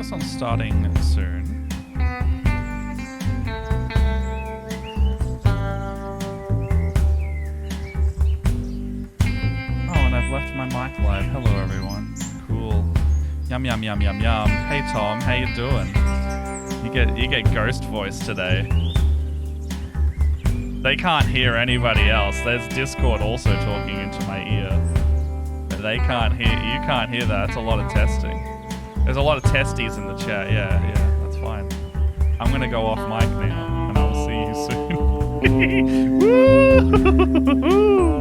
this one's starting soon. Oh, and I've left my mic live. Hello, everyone. Cool. Yum, yum, yum, yum, yum. Hey, Tom. How you doing? You get ghost voice today. They can't hear anybody else. There's Discord also talking into my ear. But they can't hear. You can't hear that. That's a lot of testing. There's a lot of testes in the chat. Yeah, that's fine. I'm gonna go off mic now, and I'll see you soon. Woo!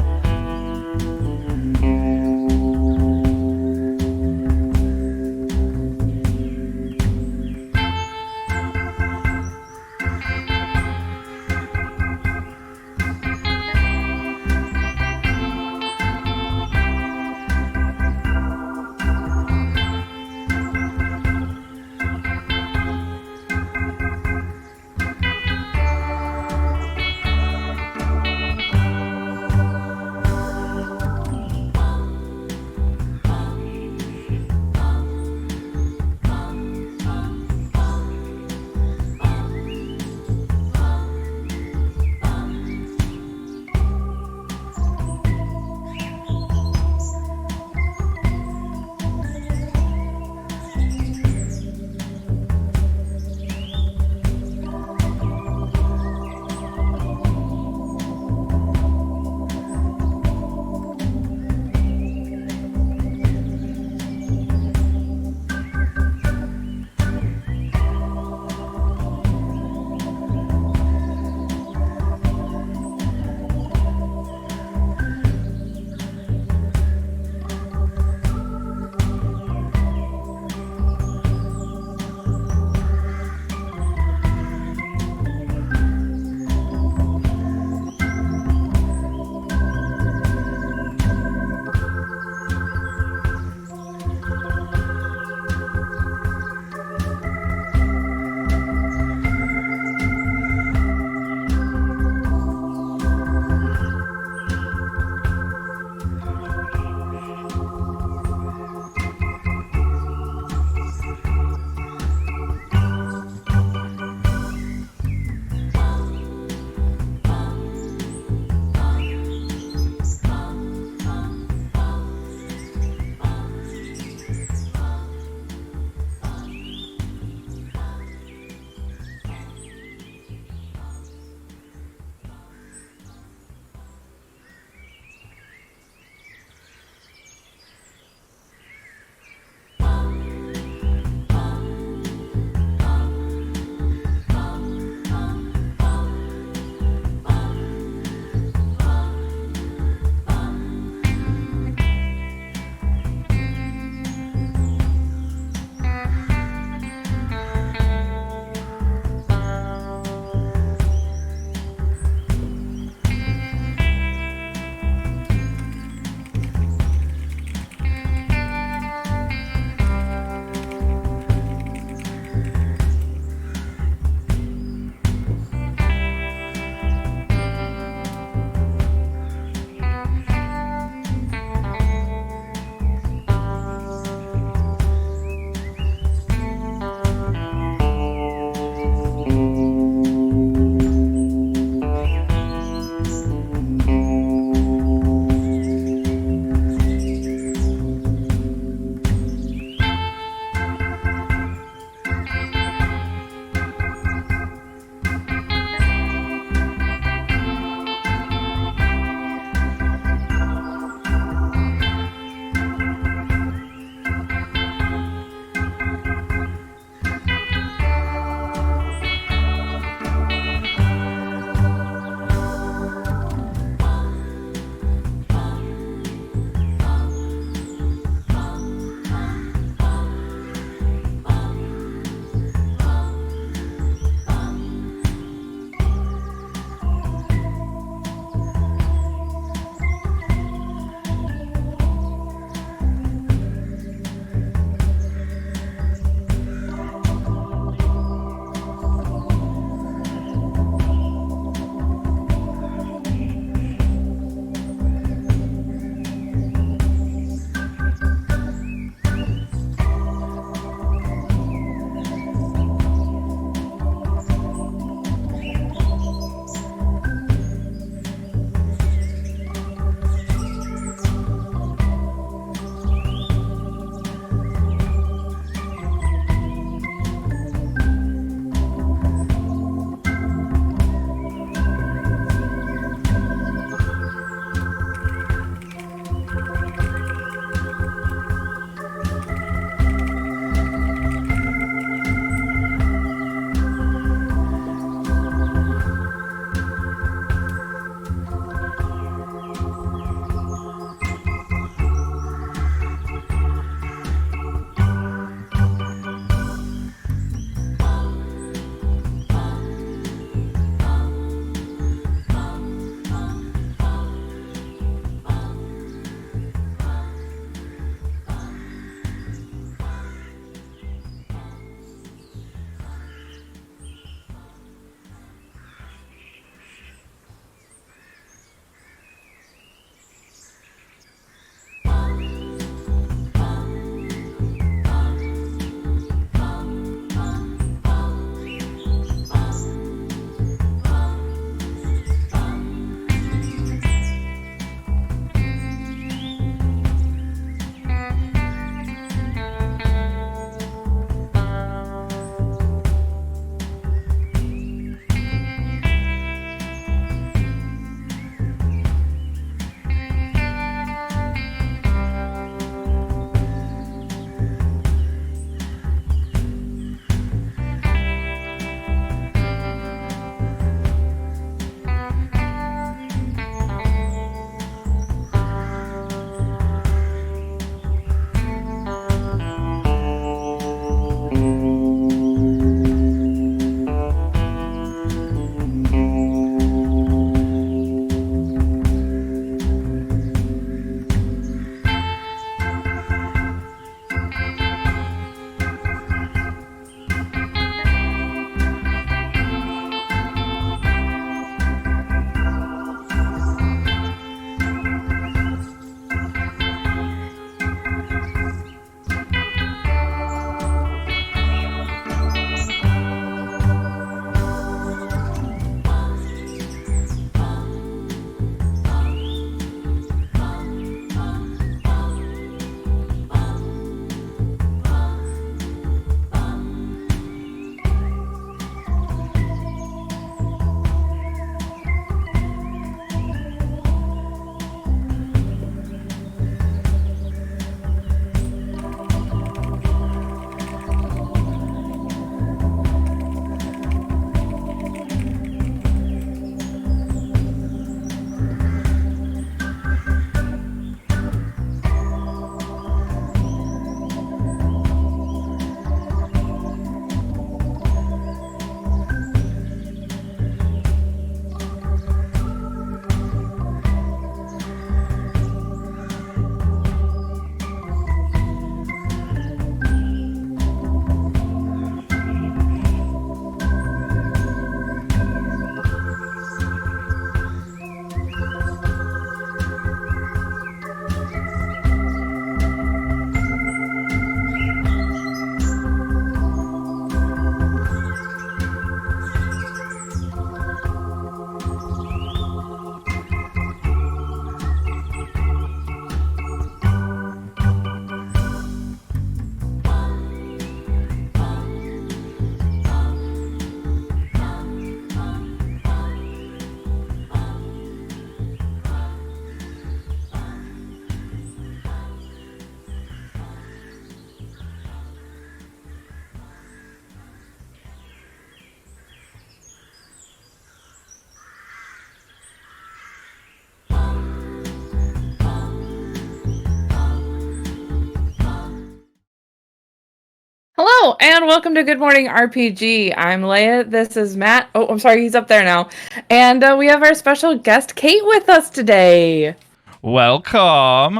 Hello, and welcome to Good Morning RPG. I'm Leia. This is Matt. Oh, I'm sorry, he's up there now. And we have our special guest, Kate, with us today. Welcome.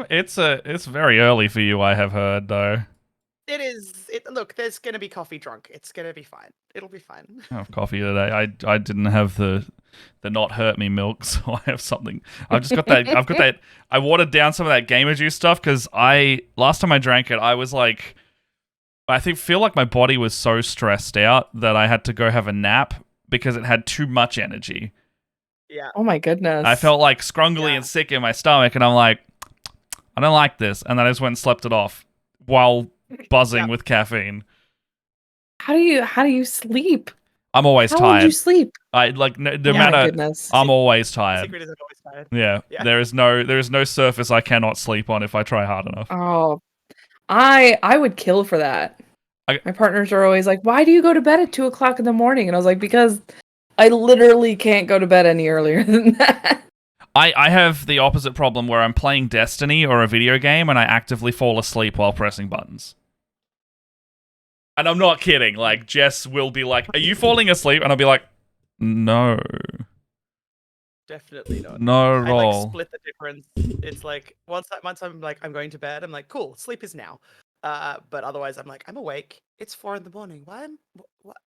It's very early for you, I have heard, though. It is. Look, there's gonna be coffee drunk. It's gonna be fine. It'll be fine. I have coffee today. I didn't have the not hurt me milk, so I have something. I've just got that. I've got that. I watered down some of that Gamer Juice stuff because last time I drank it, I was like, feel like my body was so stressed out that I had to go have a nap because it had too much energy. Yeah. Oh my goodness. I felt like scrungly and sick in my stomach, and I'm like, I don't like this, and then I just went and slept it off while buzzing with caffeine. How do you sleep? I'm always How tired. Would you sleep? I like no Oh matter. my goodness. I'm always tired. Secret is I'm always tired. Yeah. Yeah. There is no surface I cannot sleep on if I try hard enough. Oh, I would kill for that. I- My partners are always like, "Why do you go to bed at 2:00 in the morning?" And I was like, "Because I literally can't go to bed any earlier than that." I have the opposite problem where I'm playing Destiny or a video game and I actively fall asleep while pressing buttons. And I'm not kidding. Like, Jess will be like, "Are you falling asleep?" And I'll be like, "No. Definitely not. No I roll." like split the difference. It's like once I'm like I'm going to bed. I'm like, cool. Sleep is now. But otherwise, I'm like, I'm awake. It's 4 a.m. Why?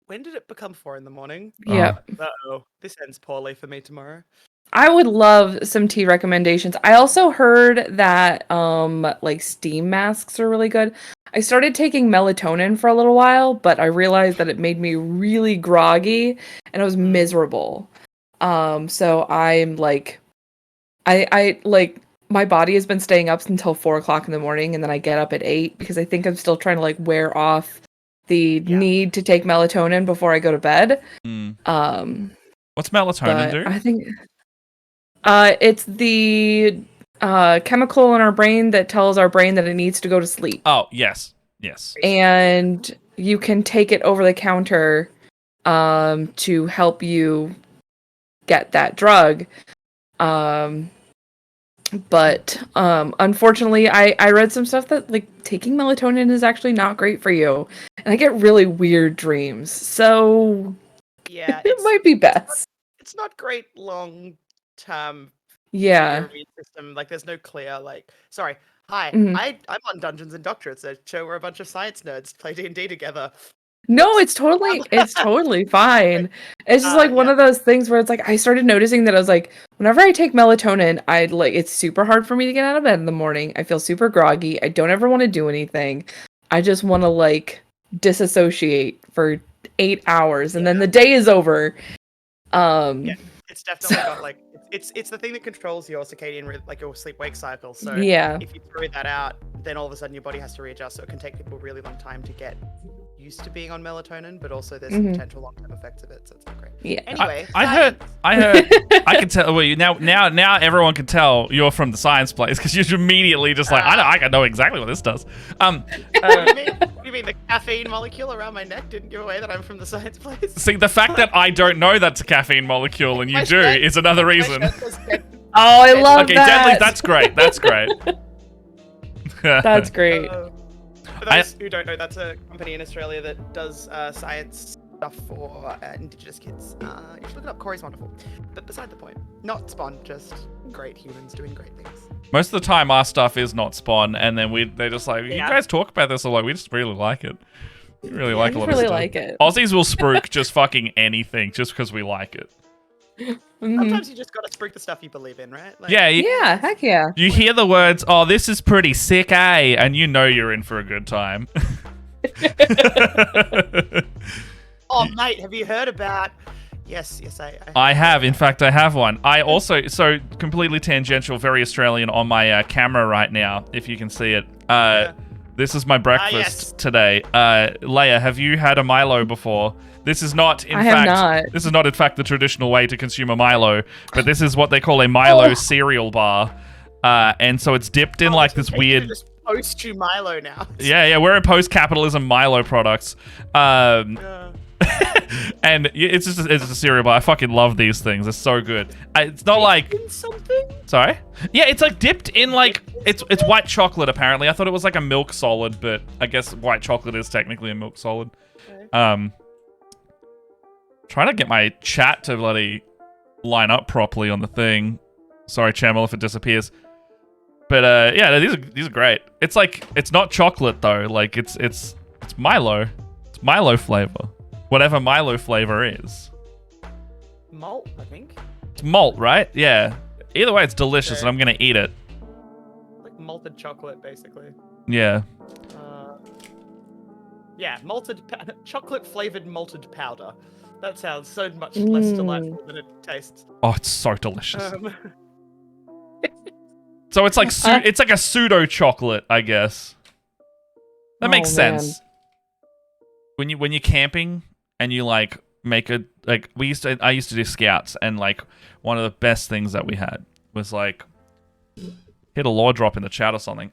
When did it become 4 a.m? Yeah. Uh-oh. This ends poorly for me tomorrow. I would love some tea recommendations. I also heard that like steam masks are really good. I started taking melatonin for a little while, but I realized that it made me really groggy and I was miserable. So I'm like I like my body has been staying up until 4:00 in the morning and then I get up at 8 because I think I'm still trying to like wear off the need to take melatonin before I go to bed. What's melatonin do? I think it's the chemical in our brain that tells our brain that it needs to go to sleep. Oh, yes. And you can take it over the counter to help you get that drug. But unfortunately, I read some stuff that like taking melatonin is actually not great for you. And I get really weird dreams. So Yeah, it might be best. It's not great long term. Yeah. Your immune system. Like, there's no clear like. Sorry. Hi. Mhm. I'm on Dungeons and Doctorates, a show where a bunch of science nerds play D&D together. No, it's totally fine. It's just like one of those things where it's like I started noticing that I was like, whenever I take melatonin, it's super hard for me to get out of bed in the morning. I feel super groggy. I don't ever want to do anything. I just want to like disassociate for 8 hours and then the day is over. It's definitely got like it's the thing that controls your circadian like your sleep-wake cycle. So if you throw that out, then all of a sudden your body has to readjust. So it can take people a really long time to get used to being on melatonin, but also there's some potential long-term effects of it. So it's not great. Yeah. Anyway, I heard. I can tell. Well, now everyone can tell you're from the science place because you're immediately just like I can know exactly what this does. You mean the caffeine molecule around my neck didn't give away that I'm from the science place? See, the fact that I don't know that's a caffeine molecule and you do is another reason. Oh, I love okay, that. Deadly, that's great. That's great. That's great. For those who don't know, that's a company in Australia that does science stuff for Indigenous kids. You should look it up. Corey's wonderful. But beside the point, not Spawn, just great humans doing great things. Most of the time, our stuff is not Spawn, and then they're just like, you guys talk about this a lot. We just really like it. We really like a lot of stuff. Like it. Aussies will spruik just fucking anything just because we like it. Sometimes you just gotta spruik the stuff you believe in, right? Like, Yeah, heck yeah. You hear the words, "Oh, this is pretty sick, eh?" and you know you're in for a good time. Oh, mate, have you heard about? Yes, I have. In fact, I have one. I also, so completely tangential, very Australian on my camera right now, if you can see it. This is my breakfast today. Leia, have you had a Milo before? This is not, in fact, this is not in fact the traditional way to consume a Milo, but this is what they call a Milo cereal bar. And so it's dipped in like this weird. Just post you Milo now. Yeah, we're in post-capitalism Milo products. And it's a cereal bar. I fucking love these things. They're so good. It's not like something. Sorry. Yeah, it's like dipped in like it's white chocolate. Apparently, I thought it was like a milk solid, but I guess white chocolate is technically a milk solid. Okay. Trying to get my chat to bloody line up properly on the thing. Sorry, Chamel, if it disappears. But yeah, these are great. It's like it's not chocolate though. Like it's Milo. It's Milo flavor. Whatever Milo flavor is. Malt, I think. It's malt, right? Yeah. Either way, it's delicious, and I'm gonna eat it. Like malted chocolate, basically. Yeah. Yeah, chocolate flavored malted powder. That sounds so much less delightful than it tastes. Oh, it's so delicious. So it's like it's like a pseudo chocolate, I guess. That makes sense. When you're camping and you like make a like I used to do scouts, and like one of the best things that we had was like hit a law drop in the chat or something.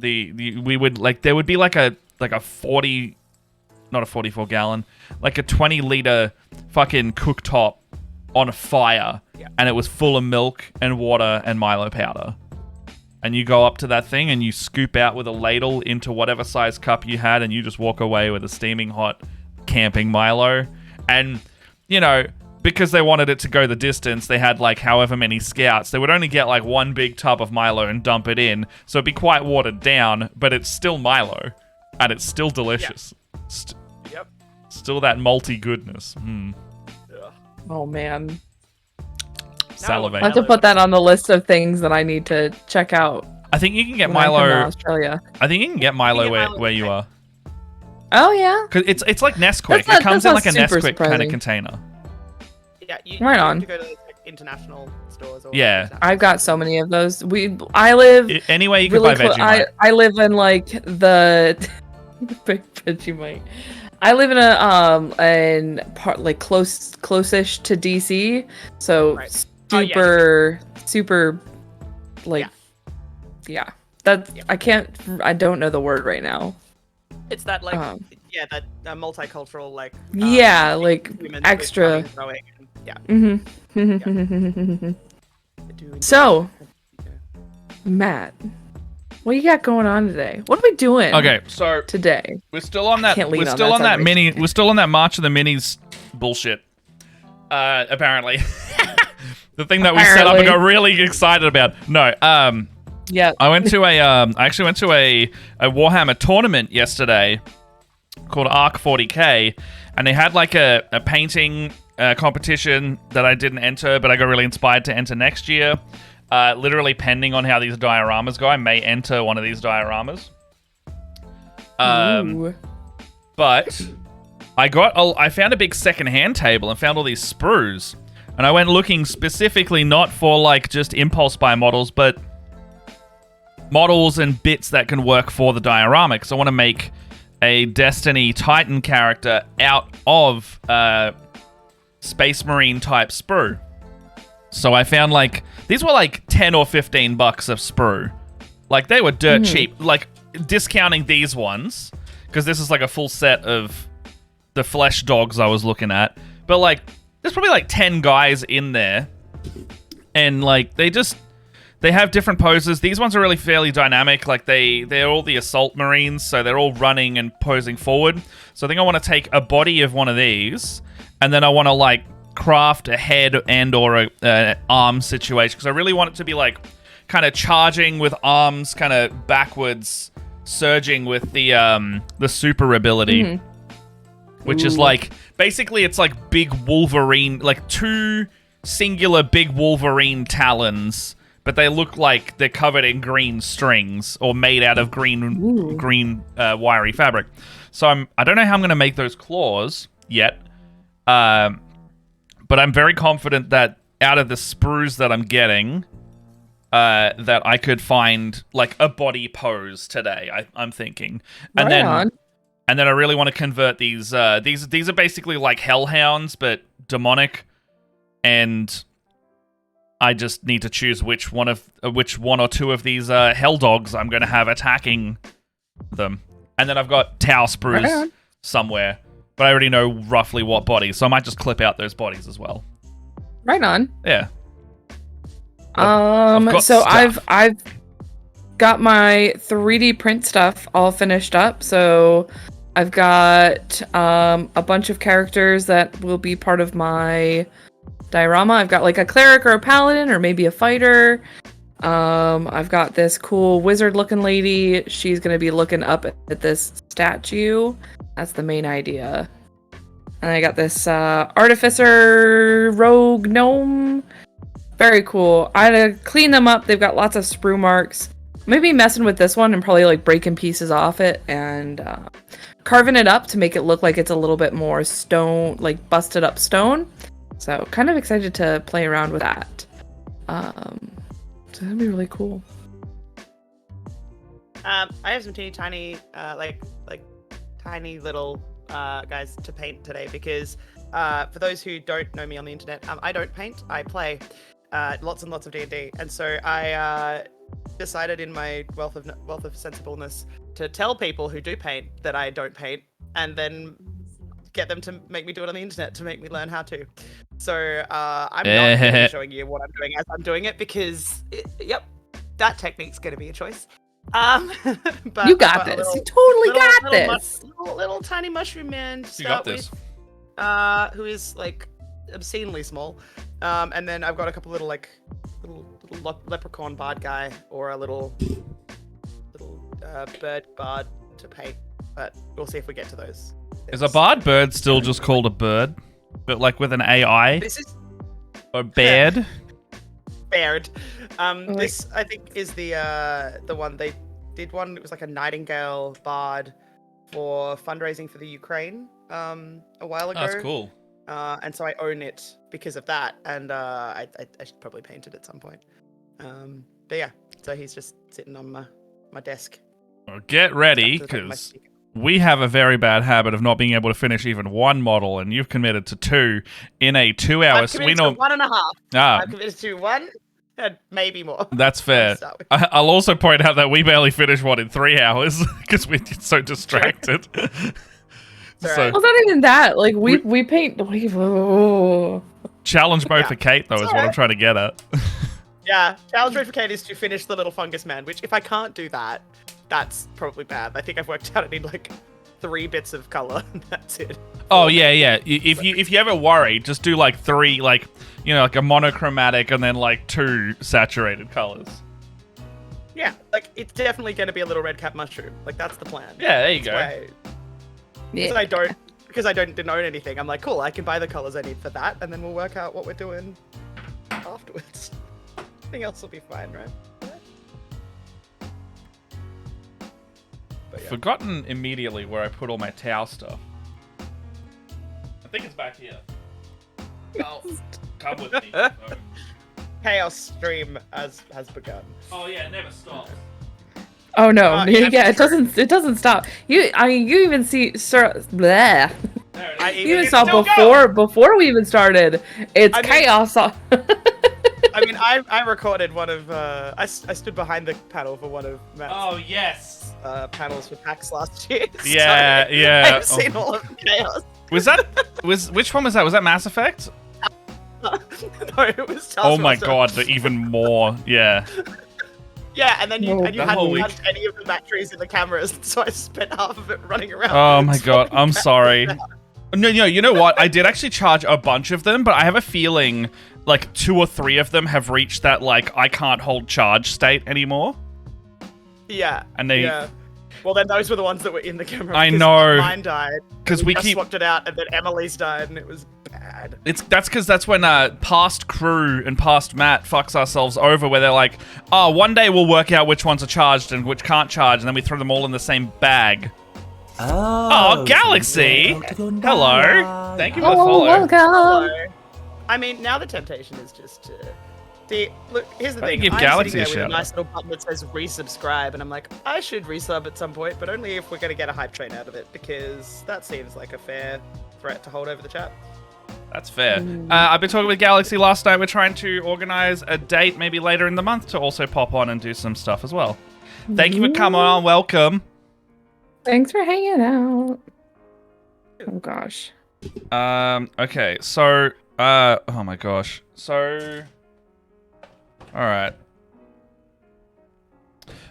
We would like there would be like a 40, not a 44 gallon, like a 20-liter fucking cooktop on a fire, and it was full of milk and water and Milo powder. And you go up to that thing and you scoop out with a ladle into whatever size cup you had, and you just walk away with a steaming hot camping Milo. And, you know, because they wanted it to go the distance, they had like however many scouts. They would only get like one big tub of Milo and dump it in. So it'd be quite watered down, but it's still Milo. And it's still delicious. Yep. Still that malty goodness. Oh, man. Salivate. I have to put that on the list of things that I need to check out. I think you can get Milo. Australia. I think you can get Milo where you are. Oh yeah. Because it's like Nesquik. It comes in like a Nesquik kind of container. Yeah. You on. have to go to like, international stores. Or I've got so many of those. I live anyway. You can buy Vegemite. I live in like the Vegemite. I live in a part like close-ish to DC, so super like I don't know the word right now. It's that like that multicultural like like extra So Matt, what you got going on today? What are we doing? Okay, so today we're still on that. We're still on that mini. We're still on that March of the Minis bullshit. Apparently, the thing that we set up and got really excited about. No, yeah. I actually went to a Warhammer tournament yesterday called Arc 40K, and they had like a painting competition that I didn't enter, but I got really inspired to enter next year. Literally, pending on how these dioramas go, I may enter one of these dioramas. But I found a big secondhand table and found all these sprues, and I went looking specifically not for like just impulse buy models, but models and bits that can work for the diorama. Because I want to make a Destiny Titan character out of Space Marine type sprue. So I found like these were like $10 or $15 of sprue. Like they were dirt cheap. Like discounting these ones, because this is like a full set of the flesh dogs I was looking at. But like there's probably like 10 guys in there, and like they have different poses. These ones are really fairly dynamic. Like they're all the assault marines, so they're all running and posing forward. So I think I want to take a body of one of these, and then I want to like craft a head and or a arm situation, because I really want it to be like kind of charging with arms, kind of backwards surging with the super ability, which is like basically it's like big Wolverine, like two singular big Wolverine talons, but they look like they're covered in green strings or made out of green wiry fabric. So I don't know how I'm going to make those claws yet. But I'm very confident that out of the sprues that I'm getting, that I could find like a body pose today. I'm thinking, and then I really want to convert these. These are basically like hellhounds, but demonic, and I just need to choose which one or two of these hell dogs I'm going to have attacking them, and then I've got Tau sprues somewhere. but I already know roughly what bodies, so I might just clip out those bodies as well. Right on. Yeah. So I've got my 3D print stuff all finished up. So I've got a bunch of characters that will be part of my diorama. I've got like a cleric or a paladin or maybe a fighter. I've got this cool wizard looking lady. She's gonna be looking up at this statue. That's the main idea. And I got this artificer rogue gnome. Very cool. I had to clean them up. They've got lots of sprue marks. Maybe messing with this one and probably like breaking pieces off it and carving it up to make it look like it's a little bit more stone, like busted up stone. So kind of excited to play around with that. So that'd be really cool. I have some teeny tiny, like tiny little guys to paint today because for those who don't know me on the internet, I don't paint. I play lots and lots of D&D, and so I decided in my wealth of sensibleness to tell people who do paint that I don't paint, and then get them to make me do it on the internet to make me learn how to. So I'm not going to be showing you what I'm doing as I'm doing it because, that technique's going to be a choice. But you got this. You totally got this. Little tiny mushroom man. You got this. Who is like obscenely small. And then I've got a couple little leprechaun bard guy or a little bird bard to paint. But we'll see if we get to those. Is a bard bird still just called a bird, but like with an AI? This is or baird. Baird. This I think is the one they did one. It was like a nightingale bard for fundraising for the Ukraine a while ago. Oh, that's cool. And so I own it because of that, and I should probably paint it at some point. But yeah, so he's just sitting on my desk. Well, get ready, because we have a very bad habit of not being able to finish even one model, and you've committed to 2 in a 2 hour. I've committed to 1.5. I've committed to 1 and maybe more. That's fair. I'll also point out that we barely finished one in 3 hours because we're so distracted. Well, not even that. Like we paint. Challenge mode for Kate though is what I'm trying to get at. Yeah, challenge mode for Kate is to finish the little fungus man. Which if I can't do that, that's probably bad. I think I've worked out I need like 3 bits of color. And that's it. Oh yeah. If you ever worry, just do like 3, like like a monochromatic and then like 2 saturated colors. Yeah, like it's definitely going to be a little red cap mushroom. Like that's the plan. Yeah, there you go. Yeah. Because I didn't own anything. I'm like, cool, I can buy the colors I need for that, and then we'll work out what we're doing afterwards. Everything else will be fine, right? But, yeah. Forgotten immediately where I put all my Tau stuff. I think it's back here. Oh, come with me. Chaos stream has begun. Oh yeah, it never stops. Oh no! Yeah, it doesn't stop. You even see, sir. Bleh. You even saw before we even started. It's chaos. I mean, I recorded one of I stood behind the panel for one of Matt's panels for PAX last year. Yeah, so yeah. I've seen all of chaos. Which one was that? Was that Mass Effect? No, it was Taskmaster. Oh my god, even more. Yeah. Yeah, and then you hadn't touched any of the batteries in the cameras, so I spent half of it running around. Oh my god, I'm sorry. No, you know what? I did actually charge a bunch of them, but I have a feeling like 2 or 3 of them have reached that like I can't hold charge state anymore. Yeah. And they. Yeah. Well, then those were the ones that were in the camera. I know. Mine died. Because we swapped it out, and then Emily's died, and it was bad. That's when past crew and past Matt fucks ourselves over, where they're like, oh, one day we'll work out which ones are charged and which can't charge, and then we throw them all in the same bag. Oh, Galaxy! Hello! Thank you for the follow. Welcome! Hello. I mean, now the temptation is just to... See, look, here's the thing. Give I'm Galaxy sitting there a with a nice little button that says resubscribe, and I'm like, I should resub at some point, but only if we're going to get a hype train out of it, because that seems like a fair threat to hold over the chat. That's fair. I've been talking with Galaxy last night. We're trying to organize a date maybe later in the month to also pop on and do some stuff as well. Thank you for coming on. Welcome. Thanks for hanging out. Oh gosh. Okay, so oh my gosh. So all right.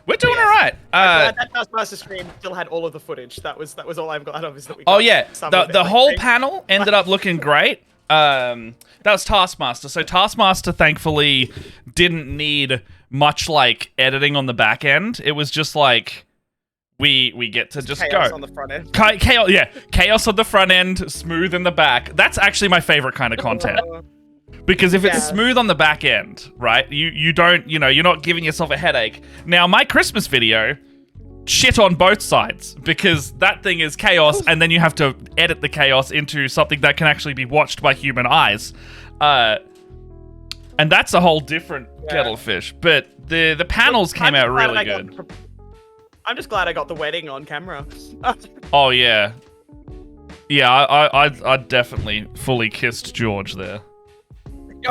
We're doing all right. That Taskmaster stream still had all of the footage. That was all I'm glad of is that we got. Oh yeah, the whole panel ended up looking great. That was Taskmaster. So Taskmaster thankfully didn't need much like editing on the back end. It was just like we get to just chaos go on the front end. Chaos on the front end, smooth in the back. That's actually my favorite kind of content. Because if it's smooth on the back end, right, you don't, you're not giving yourself a headache. Now, my Christmas video, shit on both sides, because that thing is chaos, and then you have to edit the chaos into something that can actually be watched by human eyes. And that's a whole different kettle of fish. But the panels came out really good. I'm just glad I got the wedding on camera. Oh, yeah. Yeah, I definitely fully kissed George there.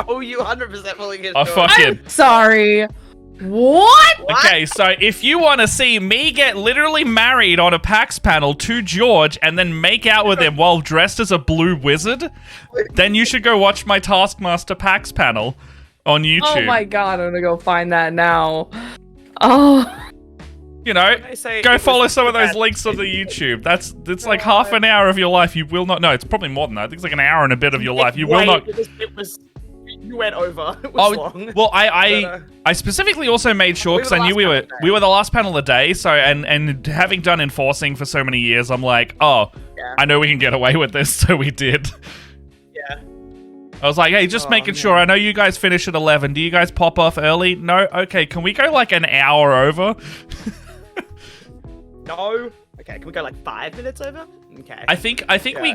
Oh, you 100% fully kissed I George. fucking... I'm sorry. What? Okay, so if you want to see me get literally married on a PAX panel to George and then make out with him while dressed as a blue wizard, then you should go watch my Taskmaster PAX panel on YouTube. Oh my god, I'm gonna go find that now. Oh. Go follow some of those links on the YouTube. It's like half an hour of your life you will not... No, it's probably more than that. I think it's like an hour and a bit of your life. You will not... You went over. It was long. Well, I specifically also made sure, because I knew we were the last panel of the day, so and having done enforcing for so many years, I'm like, I know we can get away with this, so we did. Yeah. I was like, hey, just making sure. I know you guys finish at 11. Do you guys pop off early? No? Okay, can we go like an hour over? No. Okay, can we go like 5 minutes over? Okay. I think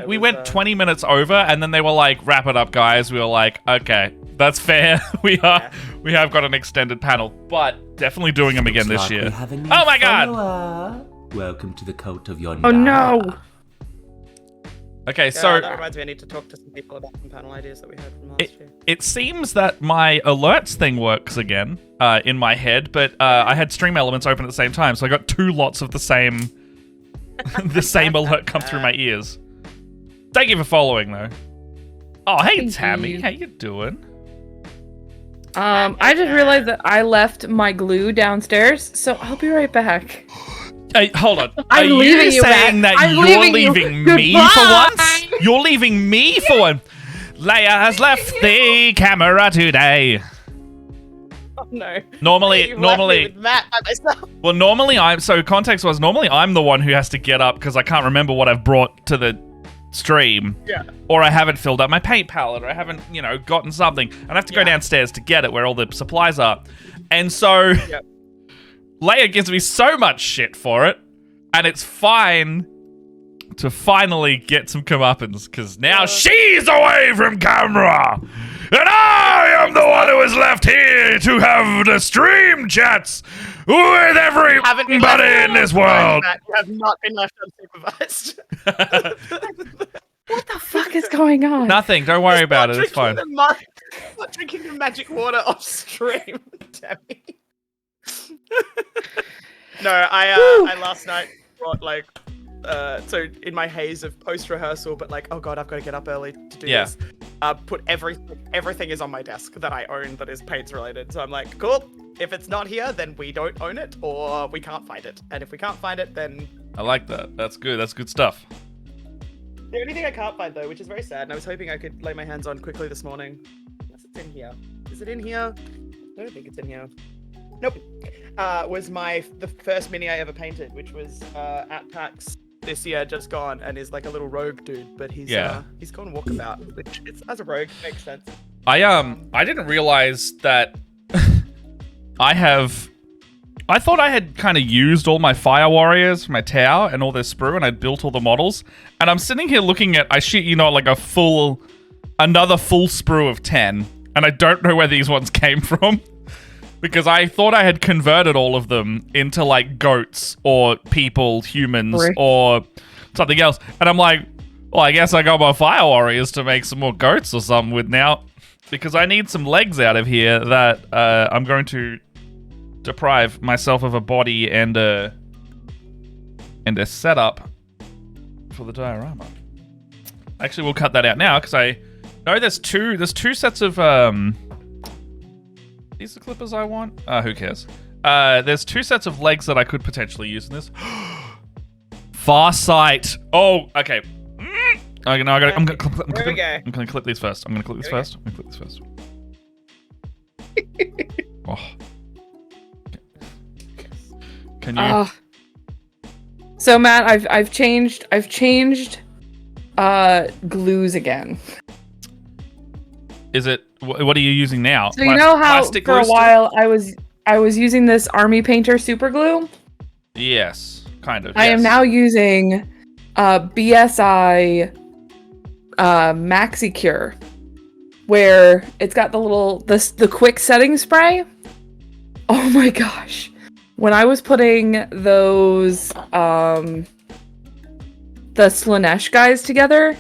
we went 20 minutes over, and then they were like, wrap it up, guys. We were like, okay, that's fair. We have got an extended panel, but definitely doing them again this year. Oh my god! Welcome to the cult of your... Oh no! Okay, so that reminds me, I need to talk to some people about some panel ideas that we had from last year. It seems that my alerts thing works again in my head, but I had Stream Elements open at the same time, so I got 2 lots of the same alert come through my ears. Thank you for following, though. Oh, hey, Tammy. How you doing? I just realized that I left my glue downstairs, so I'll be right back. Hey, hold on. I'm leaving you saying back. that you're leaving me for once? You're leaving me for one. Leia has left the camera today. Oh no. Normally, with Matt by myself. Well, normally context was normally I'm the one who has to get up because I can't remember what I've brought to the stream. Yeah. Or I haven't filled up my paint palette, or I haven't, gotten something. And I have to go downstairs to get it where all the supplies are. And so Leia gives me so much shit for it, and it's fine to finally get some comeuppance, because now she's away from camera, and I am the one who is left here to have the stream chats with everybody in this world. You have not been left unsupervised. What the fuck is going on? Nothing, don't worry about it, it's fine. Not drinking the magic water off stream, Tammy. No, I last night brought so in my haze of post rehearsal, but oh god, I've got to get up early to do this. Put everything is on my desk that I own that is paints related. So I'm like, cool. If it's not here, then we don't own it, or we can't find it. And if we can't find it, then I like that. That's good. That's good stuff. The only thing I can't find though, which is very sad, and I was hoping I could lay my hands on quickly this morning. Unless it's in here. Is it in here? I don't think it's in here. Nope. Was the first mini I ever painted, which was at PAX this year, just gone, and is like a little rogue dude, but he's gone walkabout, which as a rogue makes sense. I didn't realize that I thought I had kind of used all my Fire Warriors, my Tau, and all their sprue, and I'd built all the models, and I'm sitting here looking at, like another full sprue of 10, and I don't know where these ones came from. Because I thought I had converted all of them into goats or people, humans, or something else. And I'm like, well, I guess I got my Fire Warriors to make some more goats or something with now. Because I need some legs out of here that I'm going to deprive myself of a body and a setup for the diorama. Actually, we'll cut that out now because I know there's two sets of these are the clippers I want. Who cares? There's 2 sets of legs that I could potentially use in this. Farsight. Oh, okay. Okay, no, I'm gonna clip these first. I'm gonna clip this first. Oh. Can you? So Matt, I've changed glues again. Is it? What are you using now? So you know how for a while I was using this Army Painter super glue? Yes, kind of. I am now using BSI MaxiCure, where it's got the quick setting spray. Oh my gosh. When I was putting those the Slaanesh guys together,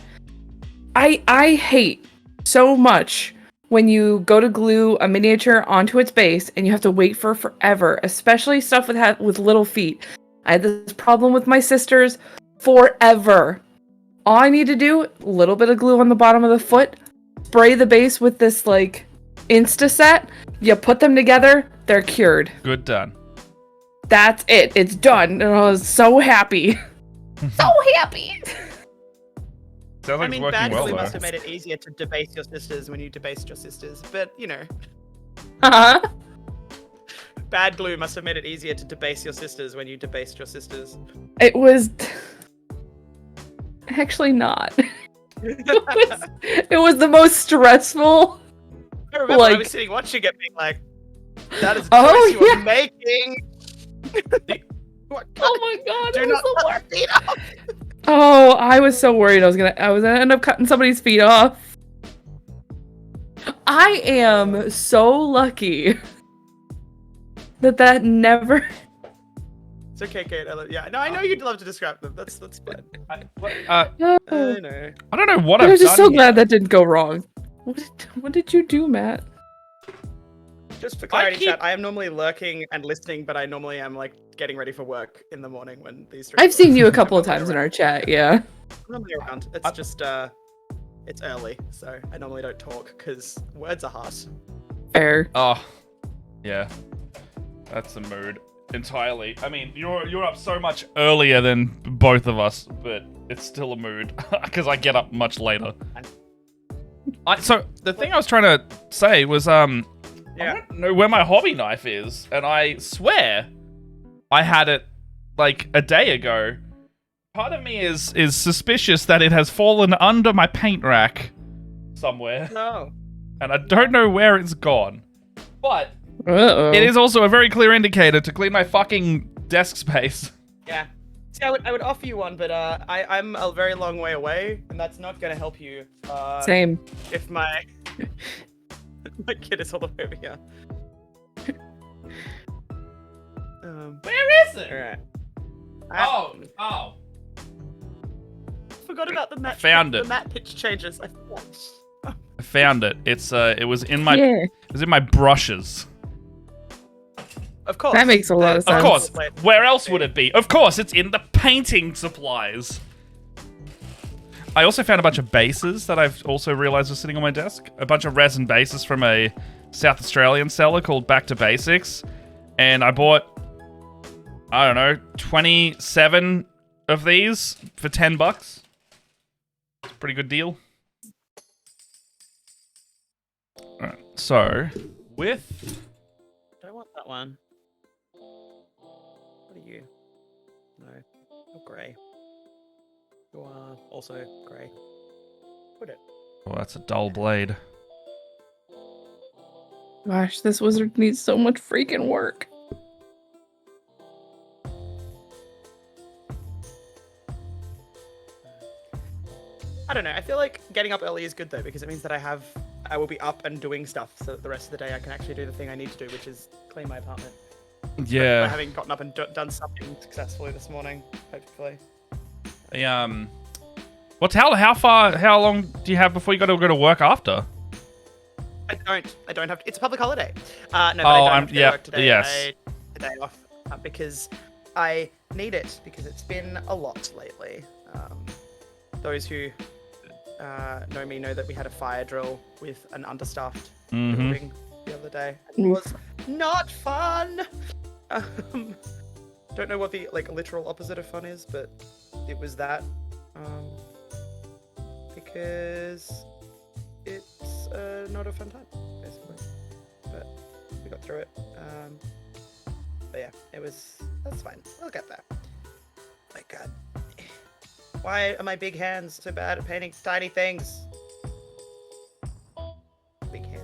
I hate so much when you go to glue a miniature onto its base and you have to wait for forever, especially stuff with little feet. I had this problem with my sisters forever. All I need to do, a little bit of glue on the bottom of the foot, spray the base with this like Insta-Set, you put them together, they're cured. Good done. That's it. It's done. And I was so happy. So happy. Sounds like it's working well, though. Must have made it easier to debase your sisters when you debased your sisters, but you know. Uh-huh. Bad glue must have made it easier to debase your sisters when you debased your sisters. It was actually not. It was the most stressful. I remember I was sitting watching it being like, that is the choice you were making. Oh my god, do not cut their feet off. Oh, I was so worried I was gonna end up cutting somebody's feet off. I am so lucky that never. It's okay, Kate. I know you'd love to describe them. That's fine. I know. I don't know what I I've was just done so glad here. that didn't go wrong. What did you do, Matt? Just for clarity, chat, I am normally lurking and listening, but I normally am like getting ready for work in the morning when these. I've seen you a couple of times in our chat, yeah. I'm normally around. It's just it's early, so I normally don't talk because words are hard. Fair. Oh, yeah, that's the mood entirely. I mean, you're up so much earlier than both of us, but it's still a mood because I get up much later. So the thing I was trying to say was I don't know where my hobby knife is, and I swear I had it like a day ago. Part of me is suspicious that it has fallen under my paint rack somewhere. No. And I don't know where it's gone. But it is also a very clear indicator to clean my fucking desk space. Yeah. See, I would offer you one, but I'm a very long way away, and that's not going to help you. Same. If my kid is all the way over here. Where is it? All right. Oh. Forgot about the map. Found it. The map pitch changes. I found it. It was in my it was in my brushes. Of course. That makes a lot of sense. Of course. Where else would it be? Of course, it's in the painting supplies. I also found a bunch of bases that I've also realized are sitting on my desk. A bunch of resin bases from a South Australian seller called Back to Basics. And I bought, I don't know, 27 of these for $10. It's a pretty good deal. Alright, so, with... I don't want that one. What are you? No. You're grey. You are also grey. Put it. Oh, that's a dull blade. Gosh, this wizard needs so much freaking work. I don't know. I feel like getting up early is good though, because it means that I will be up and doing stuff, so that the rest of the day I can actually do the thing I need to do, which is clean my apartment. Yeah. By having gotten up and done something successfully this morning, hopefully. How long do you have before you got to go to work after? I don't have to. It's a public holiday. No, but I don't have to go to work today. Yes. I took a day off because I need it, because it's been a lot lately. Those who know me know that we had a fire drill with an understaffed Mhm. building the other day. It was not fun. Don't know what the literal opposite of fun is, but it was that. Because it's not a fun time, basically. But we got through it. But yeah, that's fine. We'll get there. My God. Why are my big hands so bad at painting tiny things? Big hand.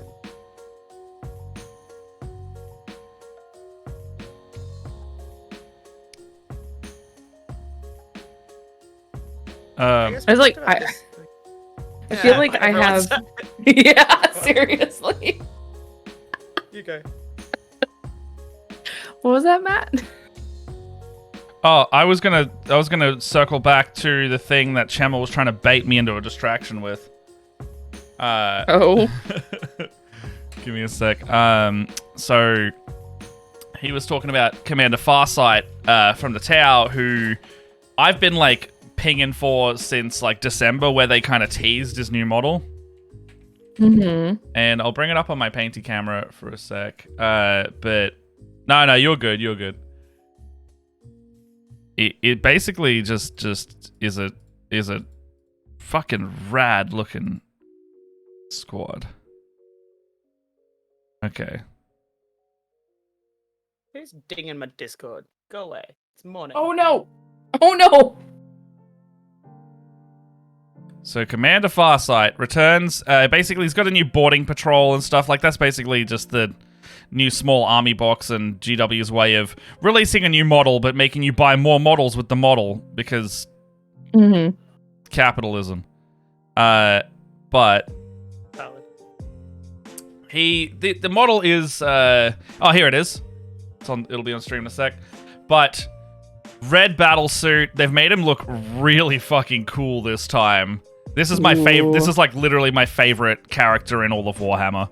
I was like, I feel like I have. Yeah, seriously. You go. What was that, Matt? Oh, I was gonna circle back to the thing that Chema was trying to bait me into a distraction with. Oh. Give me a sec. So he was talking about Commander Farsight from the Tau, who I've been pinging for since December, where they kind of teased his new model. Mm-hmm. And I'll bring it up on my painty camera for a sec. But no, you're good. You're good. It basically just is a fucking rad looking squad. Okay. Who's dinging my Discord? Go away. It's morning. Oh no! Oh no! So Commander Farsight returns. Basically, he's got a new boarding patrol and stuff. That's basically just the new small army box and GW's way of releasing a new model, but making you buy more models with the model because capitalism. But Valid. the model is here it is. It'll be on stream in a sec. But red battle suit. They've made him look really fucking cool this time. This is my favorite. This is literally my favorite character in all of Warhammer.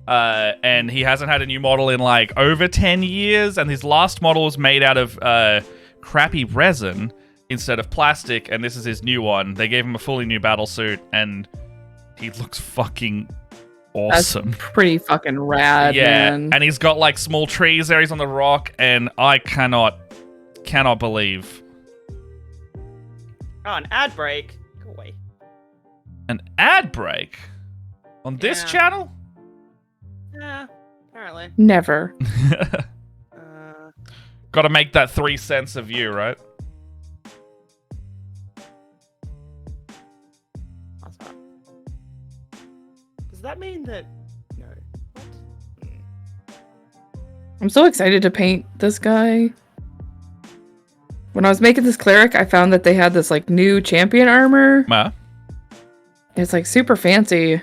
And he hasn't had a new model in over 10 years, and his last model was made out of crappy resin instead of plastic, and this is his new one. They gave him a fully new battle suit, and he looks fucking awesome. That's pretty fucking rad, yeah, man. and he's got small trees there. He's on the rock, and I cannot believe. Oh, an ad break. Go away. An ad break? On this channel? Yeah, apparently. Never. Gotta make that 3 cents a view, right? What's that? Does that mean that... No. What? I'm so excited to paint this guy. When I was making this cleric, I found that they had this new champion armor. It's super fancy.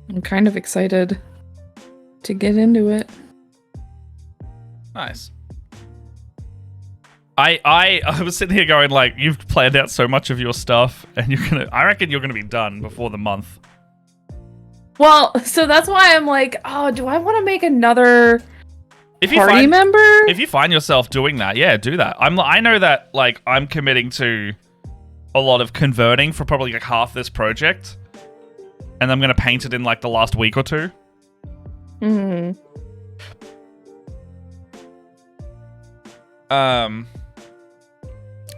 I'm kind of excited to get into it. Nice. I was sitting here going you've planned out so much of your stuff, and I reckon you're gonna be done before the month. Well, so that's why I'm oh, do I want to make another party member? If you find yourself doing that, yeah, do that. I know that I'm committing to a lot of converting for probably half this project, and I'm gonna paint it in the last week or two. Mm-hmm.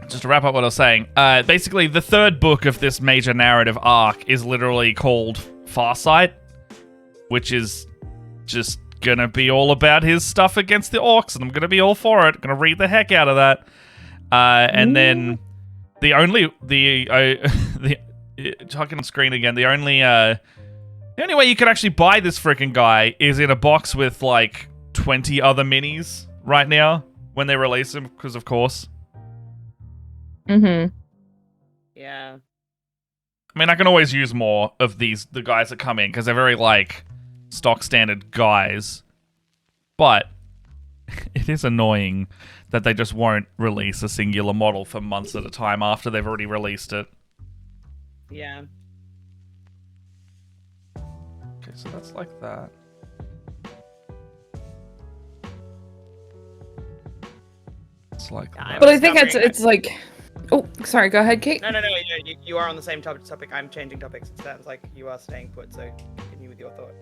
Just to wrap up what I was saying, basically the third book of this major narrative arc is literally called Farsight, which is just gonna be all about his stuff against the orcs, and I'm gonna be all for it. Gonna read the heck out of that. And then the only talking on screen again, the only way you could actually buy this freaking guy is in a box with 20 other minis right now when they release him, because of course. Mm-hmm. Yeah. I mean, I can always use more of the guys that come in, because they're very stock standard guys, but it is annoying that they just won't release a singular model for months at a time after they've already released it. Yeah. Okay, so that's that. It's that. But I think it's oh, Sorry, go ahead, Kate. No. You are on the same topic. I'm changing topics. It sounds like you are staying put, so continue with your thought.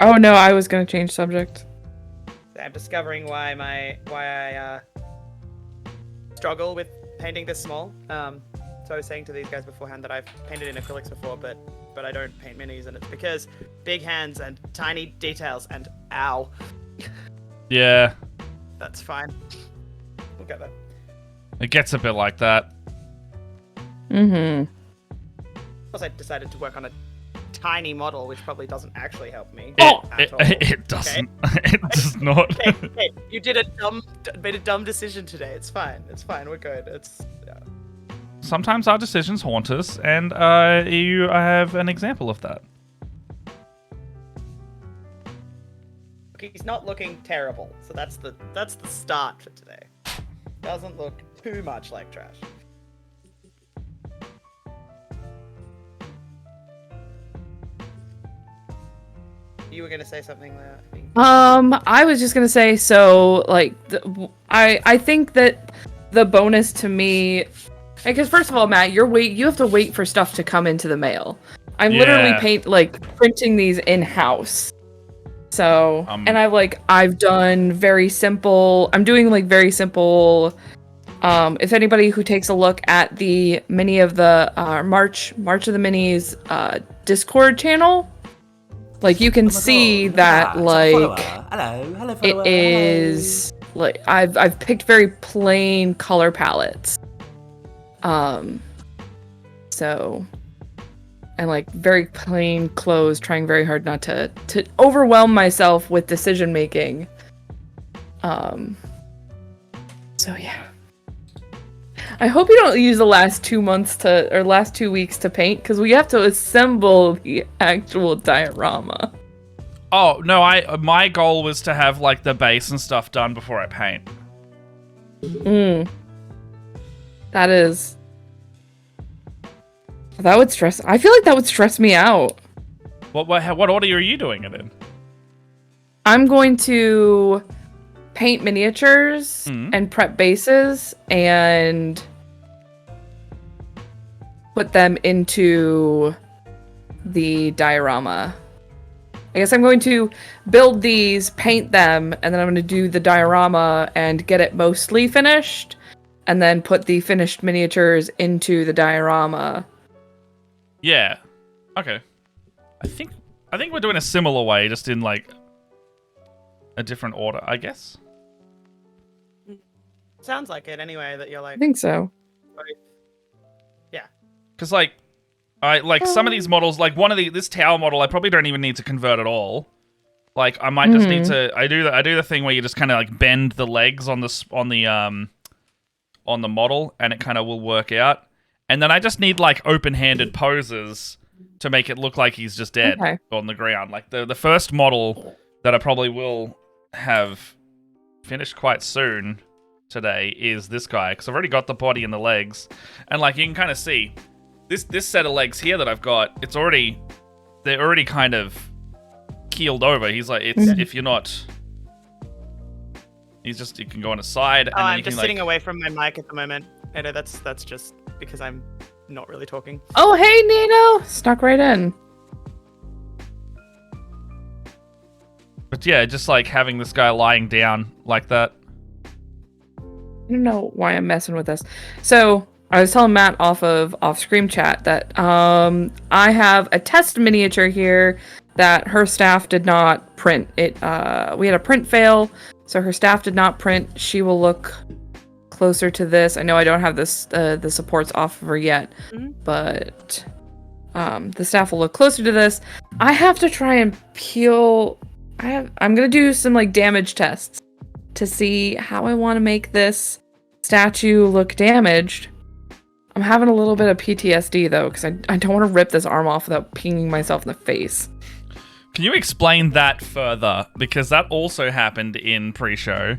Oh no, I was gonna change subject. I'm discovering why I struggle with painting this small. So I was saying to these guys beforehand that I've painted in acrylics before, but I don't paint minis, and it's because big hands and tiny details and ow. Yeah. That's fine. We'll get there. It gets a bit like that. Mm-hmm. Plus, I decided to work on a tiny model, which probably doesn't actually help me. It doesn't. Okay? It does not. Hey, you made a dumb decision today. It's fine. We're good. Sometimes our decisions haunt us, and you have an example of that. He's not looking terrible, so that's the start for today. Doesn't look too much like trash. You were gonna say something there, I think. I was just gonna say, so like, I think that the bonus to me, because first of all, Matt, you have to wait for stuff to come into the mail. I'm literally printing these in house. So, and I've done very simple. I'm doing like very simple. If anybody who takes a look at the Mini of the March of the Minis Discord channel, like you can see that like hello, it is like I've picked very plain color palettes. So, and like very plain clothes, trying very hard not to overwhelm myself with decision making. So yeah. I hope you don't use the last 2 weeks to paint, because we have to assemble the actual diorama. Oh no, my goal was to have like the base and stuff done before I paint. That would stress. I feel like that would stress me out. What order are you doing it in? I'm going to paint miniatures and prep bases and put them into the diorama. I guess I'm going to build these, paint them, and then I'm going to do the diorama and get it mostly finished, and then put the finished miniatures into the diorama. Yeah. Okay. I think we're doing a similar way, just in like a different order, I guess. Sounds like it anyway. That you're like. I think so. Yeah. Because like, I like some of these models, like this tower model, I probably don't even need to convert at all. Like I might just need to. I do the thing where you just kind of like bend the legs on the model, and it kind of will work out. And then I just need like open-handed poses to make it look like he's just dead on the ground. Like the first model that I probably will have finished quite soon today is this guy, because I've already got the body and the legs, and like you can kind of see this set of legs here that I've got. They're already kind of keeled over. He's like if you're not. He's just, you can go on a side. Oh, I'm just sitting away from my mic at the moment. I know that's just because I'm not really talking. Oh, hey, Nino! Snuck right in. But yeah, just like having this guy lying down like that. I don't know why I'm messing with this. So, I was telling Matt off Scream Chat that I have a test miniature here that her staff did not print. We had a print fail, so her staff did not print. She will look closer to this. I know I don't have this the supports off of her yet, but the staff will look closer to this. I have to try and peel. I'm gonna do some like damage tests to see how I want to make this statue look damaged. I'm having a little bit of PTSD though, because I don't want to rip this arm off without pinging myself in the face. Can you explain that further? Because that also happened in pre-show.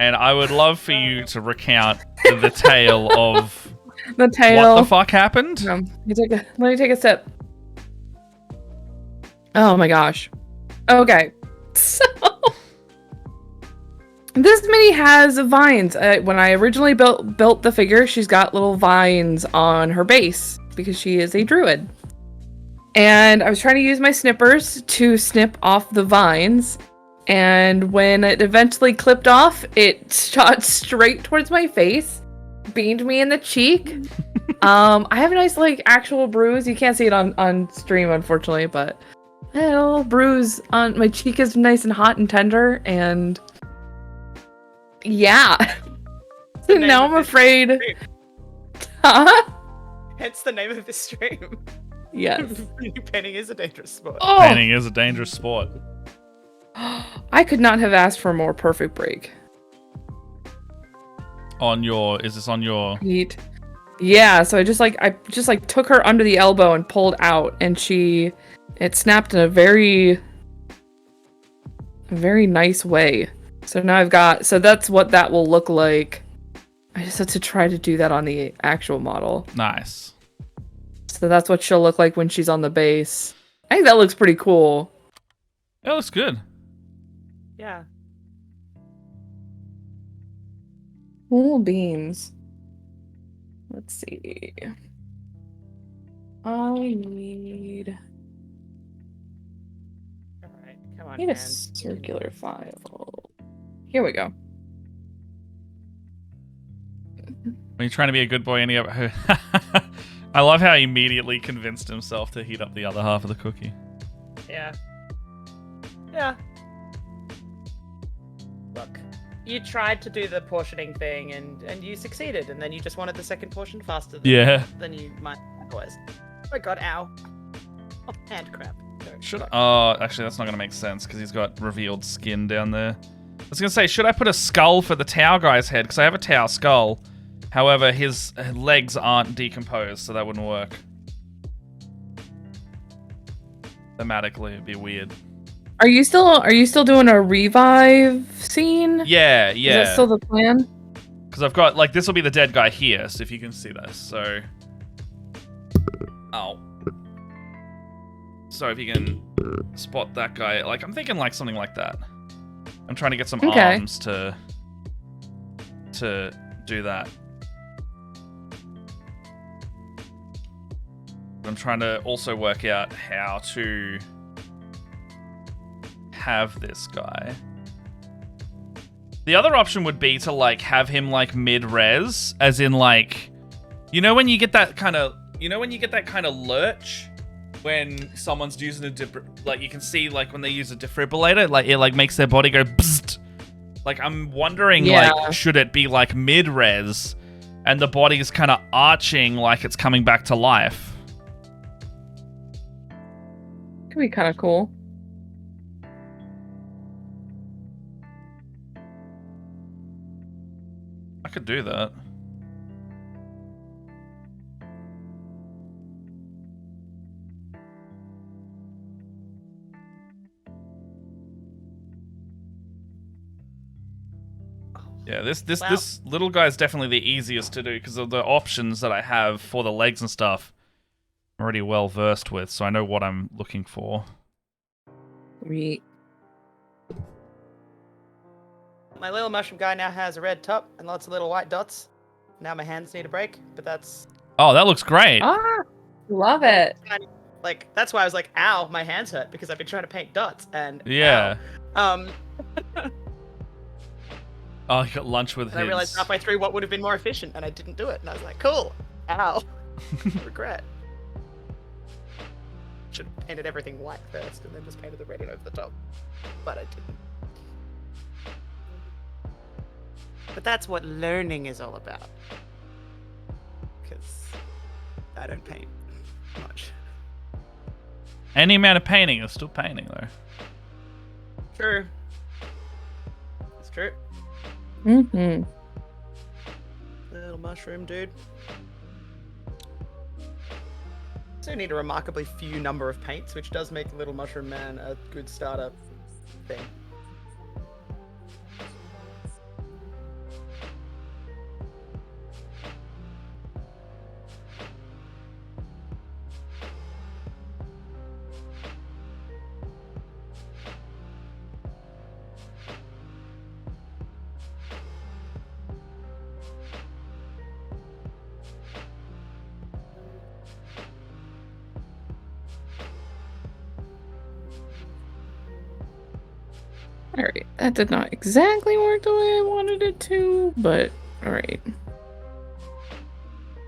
And I would love for you to recount the tale of what the fuck happened. Let me take a sip. Oh my gosh. Okay. So This mini has vines. When I originally built the figure, she's got little vines on her base because she is a druid. And I was trying to use my snippers to snip off the vines. And when it eventually clipped off, it shot straight towards my face, beamed me in the cheek. I have a nice, like, actual bruise. You can't see it on stream, unfortunately, but a little bruise on my cheek is nice and hot and tender, and yeah. So now I'm afraid. Huh? Hence the name of this stream. Yes. Painting is a dangerous sport. Oh! Painting is a dangerous sport. I could not have asked for a more perfect break. Is this on your Heat. Yeah, so I just took her under the elbow and pulled out, and it snapped in a very nice way. So now so that's what that will look like. I just have to try to do that on the actual model. Nice. So that's what she'll look like when she's on the base. I think that looks pretty cool. It looks good. Yeah. Cool beans. Let's see. I need Alright, come on. a Man. circular file. Here we go. When you're trying to be a good boy, I love how he immediately convinced himself to heat up the other half of the cookie. Yeah. Yeah. Look, you tried to do the portioning thing and you succeeded, and then you just wanted the second portion faster than you might otherwise. Oh my god, ow. Oh, hand crap. Actually, that's not going to make sense because he's got revealed skin down there. I was going to say, should I put a skull for the Tau guy's head? Because I have a Tau skull. However, his legs aren't decomposed, so that wouldn't work. Thematically, it'd be weird. Are you still doing a revive scene? Yeah. Is that still the plan? Because I've got, like, this will be the dead guy here, so if you can see this, so... Oh. So if you can spot that guy, like, I'm thinking, like, something like that. I'm trying to get some arms to do that. I'm trying to also work out how to have this guy. The other option would be to, like, have him, like, mid-res, as in, like, you know when you get that kind of lurch when someone's using like, you can see, like, when they use a defibrillator, like, it, like, makes their body go bzzzt. Like, I'm wondering, like, should it be, like, mid-res and the body's kind of arching like it's coming back to life? Could be kind of cool. I could do that. Yeah, this little guy is definitely the easiest to do because of the options that I have for the legs and stuff. I'm already well versed with, so I know what I'm looking for. Sweet. My little mushroom guy now has a red top and lots of little white dots. Now my hands need a break, but that's... Oh, that looks great. Love it. Like, that's why I was like, ow, my hands hurt, because I've been trying to paint dots, and yeah. Ow. Oh, you got lunch with his... I realized halfway through what would have been more efficient, and I didn't do it, and I was like, cool. Ow. Regret. Should have painted everything white first, and then just painted the red over the top. But I didn't. But that's what learning is all about. Because I don't paint much. Any amount of painting is still painting, though. True. It's true. Mm-hmm. Little mushroom dude. So need a remarkably few number of paints, which does make Little Mushroom Man a good starter thing. Alright, that did not exactly work the way I wanted it to, but alright.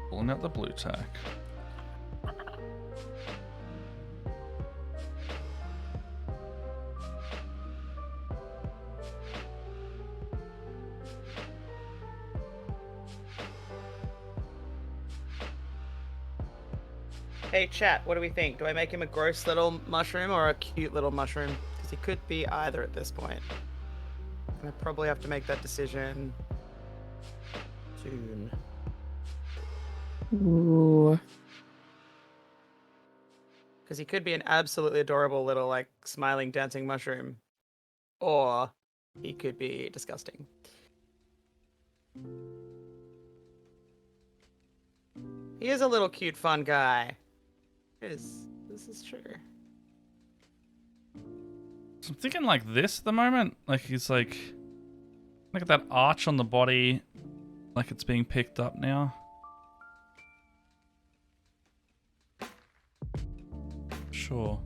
Pulling out the blue tack. Hey chat, what do we think? Do I make him a gross little mushroom or a cute little mushroom? Because he could be either at this point. And I probably have to make that decision soon. Ooh. Because he could be an absolutely adorable little, like, smiling, dancing mushroom. Or he could be disgusting. He is a little cute, fun guy. This is true. So I'm thinking like this at the moment. Like he's like, look at that arch on the body, like it's being picked up now. Sure.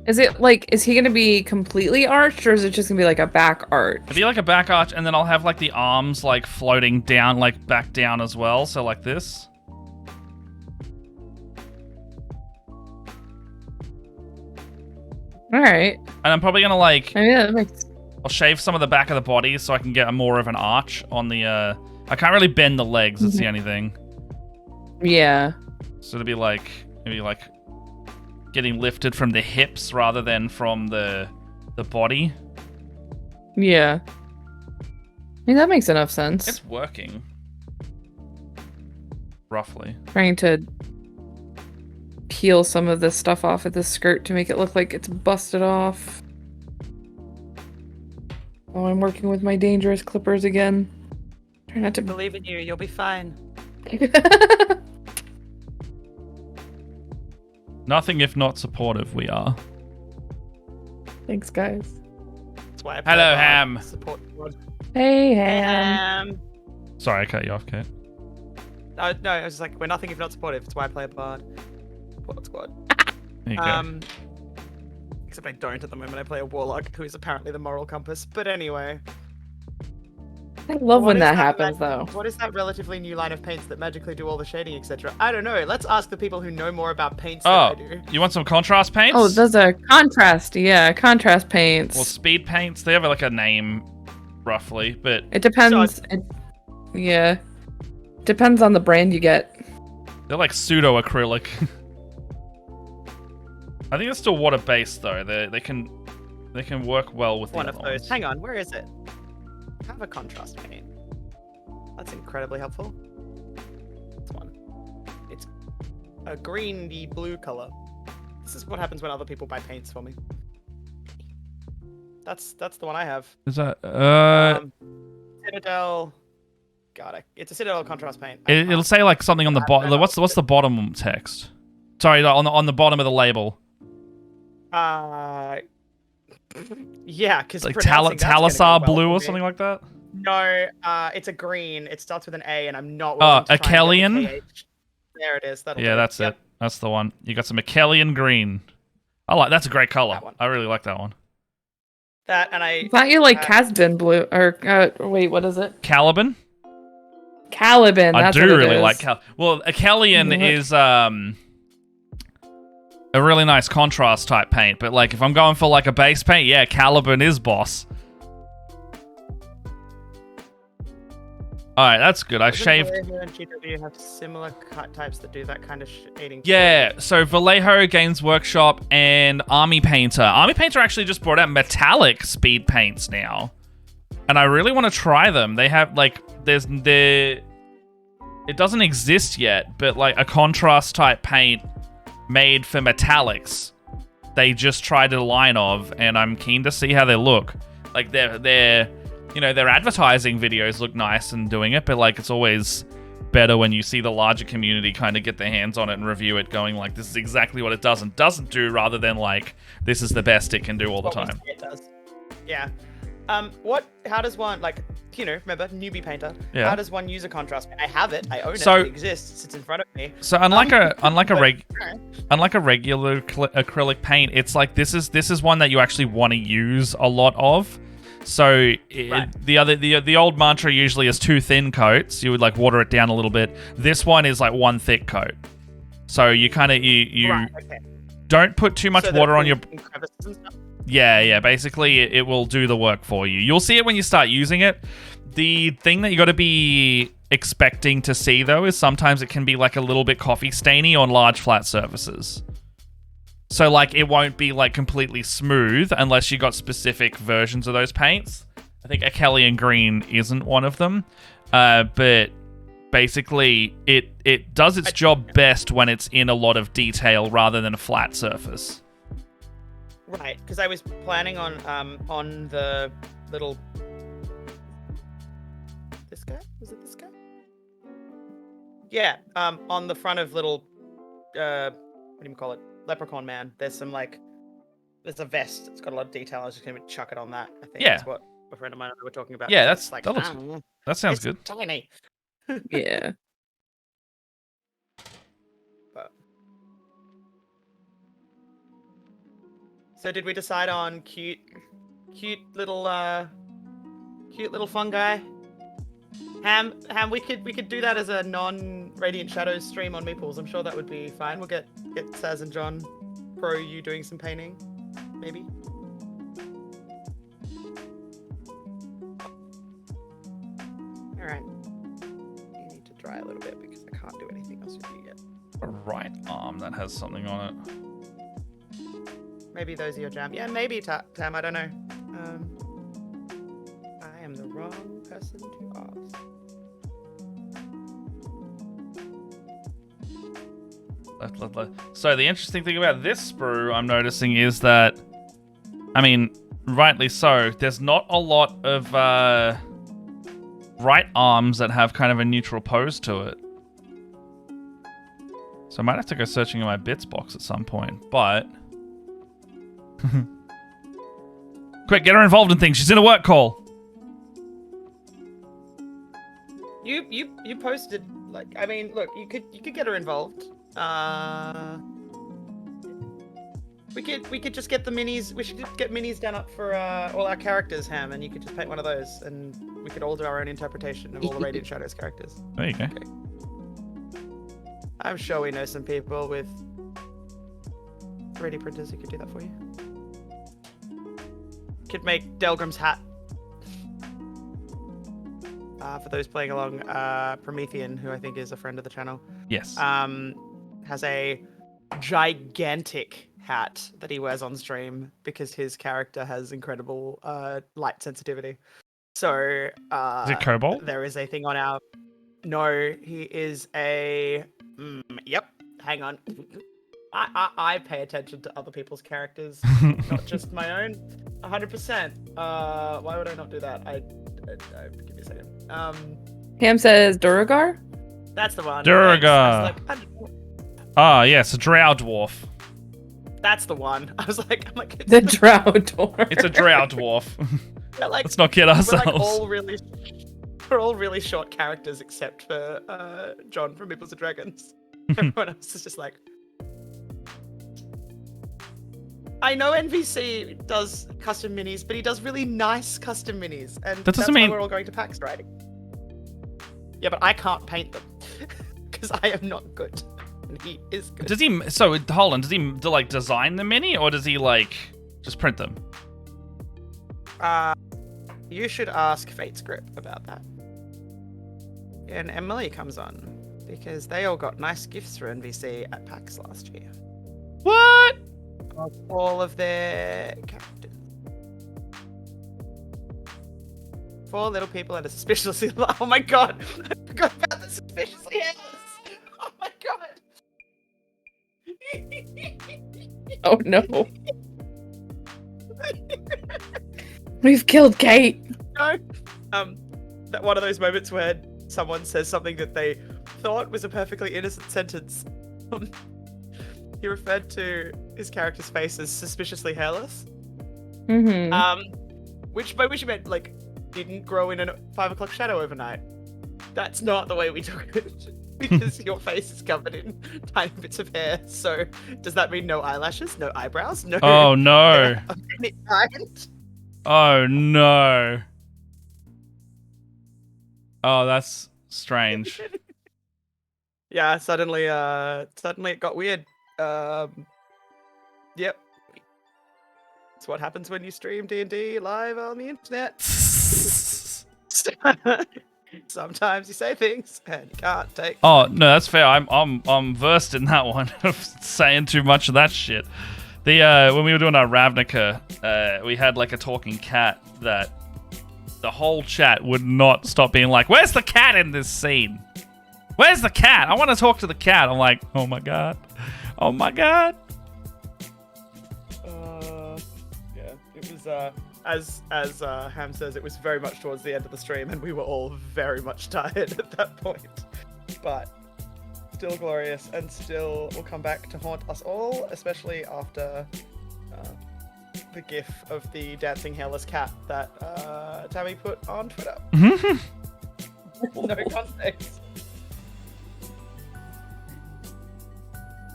Is it like, is he gonna be completely arched, or is it just gonna be like a back arch? It'd be like a back arch, and then I'll have like the arms like floating down, like back down as well. So like this. All right. And I'm probably gonna like, that makes... I'll shave some of the back of the body so I can get more of an arch on the. I can't really bend the legs. That's the only thing. Yeah. So it'll be like maybe like getting lifted from the hips rather than from the body. Yeah. I mean, that makes enough sense. It's working. Roughly. Trying to peel some of the stuff off of the skirt to make it look like it's busted off. Oh, I'm working with my dangerous clippers again. Try not to believe in you. You'll be fine. Nothing if not supportive, we are. Thanks, guys. That's why I Hello, Ham. Support squad. Hey, Ham. Sorry, I cut you off, Kate. No, I was just like, we're nothing if not supportive. That's why I play a bard. Support squad. There you go. Except I don't at the moment. I play a warlock who is apparently the moral compass. But anyway. I love when that happens, though. What is that relatively new line of paints that magically do all the shading, etc.? I don't know. Let's ask the people who know more about paints than I do. You want some contrast paints? Oh, those are contrast. Yeah, contrast paints. Well, speed paints. They have like a name, roughly, but it depends. Yeah, depends on the brand you get. They're like pseudo acrylic. I think they're still water based though. They can work well with one the of other those. ones. Hang on, where is it? I have a contrast paint. That's incredibly helpful. This one. It's a greeny blue color. This is what happens when other people buy paints for me. That's the one I have. Is that Citadel? God, it's a Citadel contrast paint. It'll say like something on the bottom. What's the bottom text? Sorry, on the bottom of the label. Yeah, because like Talisar blue or something like that. No, it's a green. It starts with an A, and I'm not. Achelian. There it is. Yeah, that's it. That's the one. You got some Achelian green. That's a great color. I really like that one. That and I thought you like Casbin blue or wait, what is it? Caliban. Caliban. I do really like Well, Achelian is a really nice contrast type paint, but like if I'm going for like a base paint, yeah, Caliban is boss. All right, that's good. I shaved. Vallejo and GW have similar types that do that kind of shading. Yeah, so Vallejo, Games Workshop, and Army Painter. Army Painter actually just brought out metallic speed paints now, and I really want to try them. They have like it doesn't exist yet, but like a contrast type paint made for metallics. They just tried a line of, and I'm keen to see how they look. Like they're you know, their advertising videos look nice and doing it, but like it's always better when you see the larger community kind of get their hands on it and review it, going like, this is exactly what it does and doesn't do, rather than like, this is the best it can do all the time. It does. Yeah. How does one, like, remember, newbie painter? Yeah. How does one use a contrast paint? I have it. I own it. So- It exists. It's in front of me. So unlike a regular acrylic paint, it's like this is one that you actually want to use a lot of. So the old mantra usually is 2 thin coats. You would like water it down a little bit. This one is like 1 thick coat. So you kind of don't put too much water on your. Crevices and stuff? Yeah. Basically, it will do the work for you. You'll see it when you start using it. The thing that you got to be expecting to see, though, is sometimes it can be like a little bit coffee stainy on large flat surfaces. So, like, it won't be like completely smooth unless you got specific versions of those paints. I think Achelian Green isn't one of them. But basically, it does its job best when it's in a lot of detail rather than a flat surface. Right, because I was planning on the little. This guy? Was it this guy? Yeah. On the front of little. What do you call it? Leprechaun Man. There's a vest. It's got a lot of detail. I was just gonna chuck it on that. I think that's what a friend of mine and I were talking about. Yeah, it's like that sounds good. Tiny. Yeah. So did we decide on cute little fungi? Ham, we could do that as a non-Radiant Shadows stream on Meeples. I'm sure that would be fine. We'll get Saz and John pro you doing some painting, maybe. All right. You need to dry a little bit because I can't do anything else with you yet. A right arm that has something on it. Maybe those are your jam. Yeah, maybe, Tam. I don't know. I am the wrong person to ask. So the interesting thing about this sprue I'm noticing is that, I mean, rightly so, there's not a lot of right arms that have kind of a neutral pose to it. So I might have to go searching in my bits box at some point, but... Quick, get her involved in things. She's in a work call. You posted, like, I mean, look, you could get her involved. We could just get the minis. We should just get minis done up for all our characters, Ham, and you could just paint one of those, and we could all do our own interpretation of all the Radiant Shadows characters. There you go. Okay. I'm sure we know some people with 3D printers who could do that for you. Could make Delgrim's hat. For those playing along, Promethean, who I think is a friend of the channel. Yes. Has a gigantic hat that he wears on stream because his character has incredible light sensitivity. So is it Cobalt? There is a thing on our. No, he is a. Yep. Hang on. I pay attention to other people's characters, not just my own. 100%. Why would I not do that? Give me a second. Ham says Duragar? That's the one. Duragar. Yes, a drow dwarf. That's the one. I was like, the drow dwarf. It's a drow dwarf. Like, let's not kid ourselves. We're all really short characters except for John from Meeples and Dragons. Everyone else is just like. I know NVC does custom minis, but he does really nice custom minis, and that's why we're all going to PAX Riding. Yeah, but I can't paint them because I am not good, and he is good. Does he? So hold on. Does he like design the mini, or does he like just print them? You should ask Fate's Grip about that. And Emily comes on because they all got nice gifts for NVC at PAX last year. What? Of all of their characters. 4 little people and a suspiciously. Oh my god! I forgot about the suspiciously hairless! Oh my god! Oh no. We've killed Kate. No. That one of those moments where someone says something that they thought was a perfectly innocent sentence. He referred to his character's face as suspiciously hairless. Mm-hmm. by which you meant like didn't grow in a 5 o'clock shadow overnight. That's not the way we took it. Because your face is covered in tiny bits of hair. So does that mean no eyelashes, no eyebrows, no? Oh no! Of any kind? Oh no! Oh, that's strange. Yeah, suddenly it got weird. Yep. That's what happens when you stream D&D live on the internet. Sometimes you say things and you can't take. Oh no, that's fair. I'm versed in that one of saying too much of that shit. The when we were doing our Ravnica, we had like a talking cat that the whole chat would not stop being like, "Where's the cat in this scene? Where's the cat? I want to talk to the cat." I'm like, "Oh my god, oh my god." Yeah, it was as Ham says, it was very much towards the end of the stream, and we were all very much tired at that point. But still glorious, and still will come back to haunt us all, especially after the gif of the dancing hairless cat that Tammy put on Twitter. No context.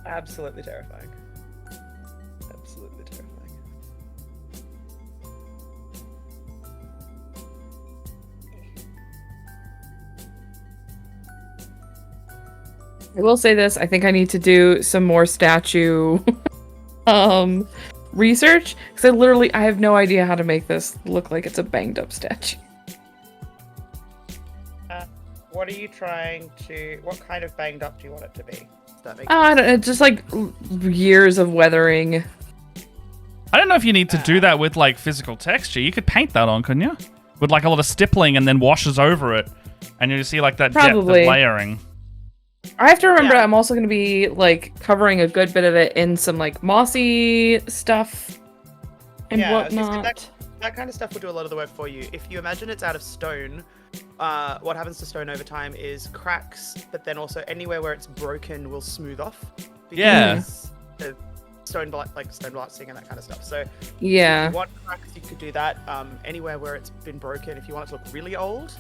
Absolutely terrifying. Absolutely terrifying. I will say this, I think I need to do some more statue research, because I have no idea how to make this look like it's a banged up statue. What are you what kind of banged up do you want it to be? Does that make I don't know, just like years of weathering. I don't know if you need to do that with like physical texture. You could paint that on, couldn't you? With like a lot of stippling and then washes over it, and you see like that depth of layering. I have to remember I'm also going to be like covering a good bit of it in some like mossy stuff and whatnot. That kind of stuff will do a lot of the work for you. If you imagine it's out of stone, what happens to stone over time is cracks, but then also anywhere where it's broken will smooth off. Yeah. The stone blasting and that kind of stuff. So yeah, if you want cracks, you could do that. Anywhere where it's been broken, if you want it to look really old,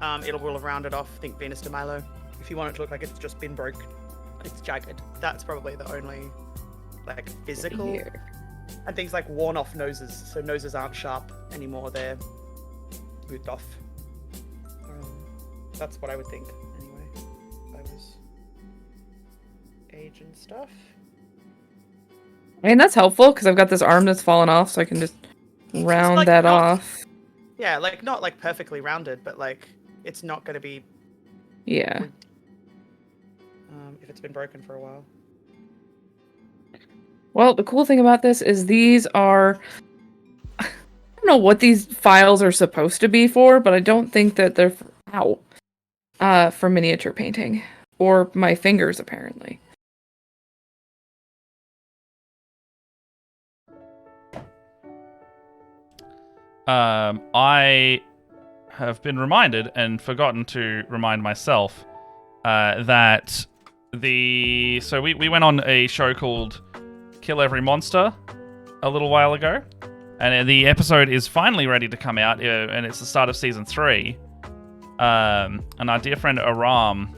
it will have rounded off. Think Venus de Milo. If you want it to look like it's just been broke, it's jagged. That's probably the only like physical. Here. And things like worn off noses. So noses aren't sharp anymore, they're smoothed off. That's what I would think anyway. If I was age and stuff. I mean, that's helpful because I've got this arm that's fallen off, so I can just round like, that off. Yeah, like not like perfectly rounded, but like it's not going to be. Yeah. If it's been broken for a while. Well, the cool thing about this is these are... I don't know what these files are supposed to be for, but I don't think that they're for miniature painting. Or my fingers, apparently. I have been reminded and forgotten to remind myself that so we went on a show called Kill Every Monster a little while ago, and the episode is finally ready to come out, and it's the start of season 3. And our dear friend Aram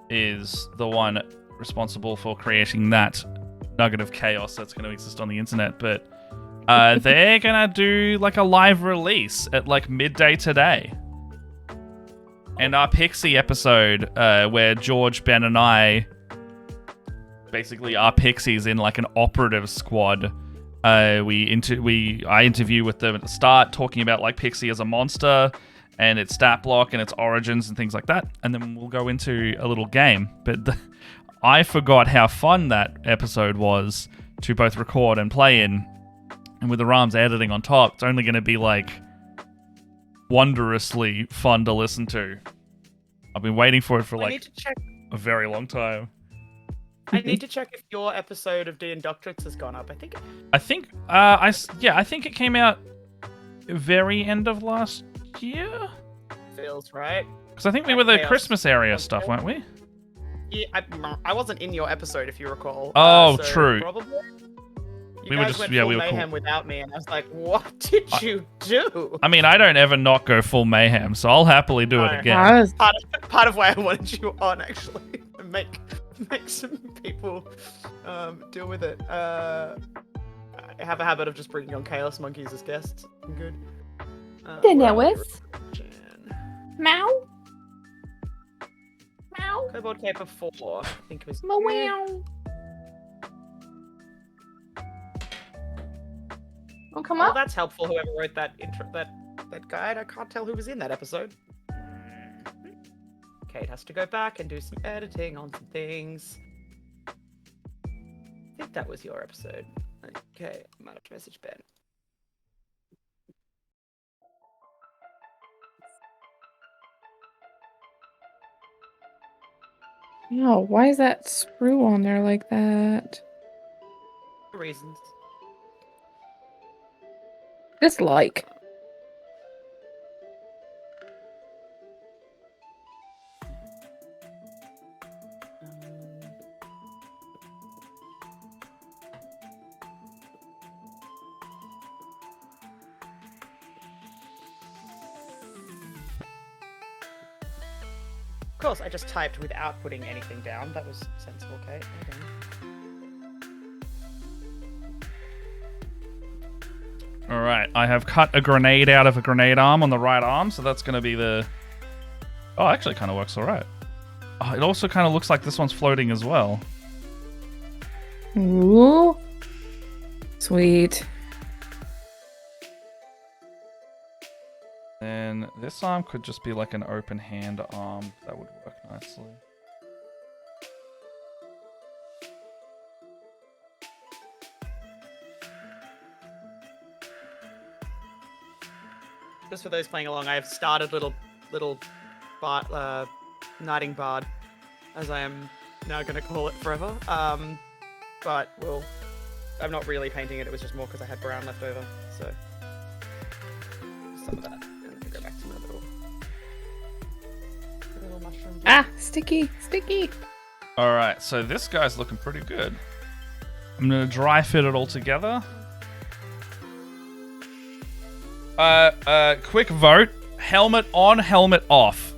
is the one responsible for creating that nugget of chaos that's going to exist on the internet, but they're gonna do like a live release at like midday today. And our Pixie episode, where George, Ben, and I basically are Pixies in like an operative squad. I interview with them at the start, talking about like Pixie as a monster and its stat block and its origins and things like that. And then we'll go into a little game. But I forgot how fun that episode was to both record and play in. And with the Aram's editing on top, it's only going to be like wondrously fun to listen to. I've been waiting for it for like a very long time. I need to check if your episode of D and Doctorates has gone up. I think it came out very end of last year. Feels right. Because I think we were the Christmas area stuff, weren't we? Yeah, I wasn't in your episode if you recall. Oh, so true. Probably. we were just we were mayhem cool. without me, and I was like, "What did you do?" I mean, I don't ever not go full mayhem, so I'll happily do it again. Part of why I wanted you on, actually, make some people deal with it. I have a habit of just bringing on Chaos Monkeys as guests. I'm good. Denewis. Meow. Meow. Kobold Caper 4. I think it was. Meow. Oh, come Well, up. that's helpful. Whoever wrote that that guide, I can't tell who was in that episode. Kate has to go back and do some editing on some things. I think that was your episode. Okay, I'm out of message Ben. No, why is that screw on there like that? Reasons. Dislike. Of course, I just typed without putting anything down. That was sensible, Kate. Okay. Alright, I have cut a grenade out of a grenade arm on the right arm, so that's going to be the... Oh, actually kind of works alright. Oh, it also kind of looks like this one's floating as well. Ooh. Sweet. Then this arm could just be like an open hand arm. That would work nicely. Just for those playing along, I have started little knighting bard, as I am now going to call it forever. But I'm not really painting it. It was just more because I had brown left over. So some of that. Go back to my little mushroom. Ah, sticky. Alright, so this guy's looking pretty good. I'm going to dry fit it all together. Quick vote. Helmet on, helmet off.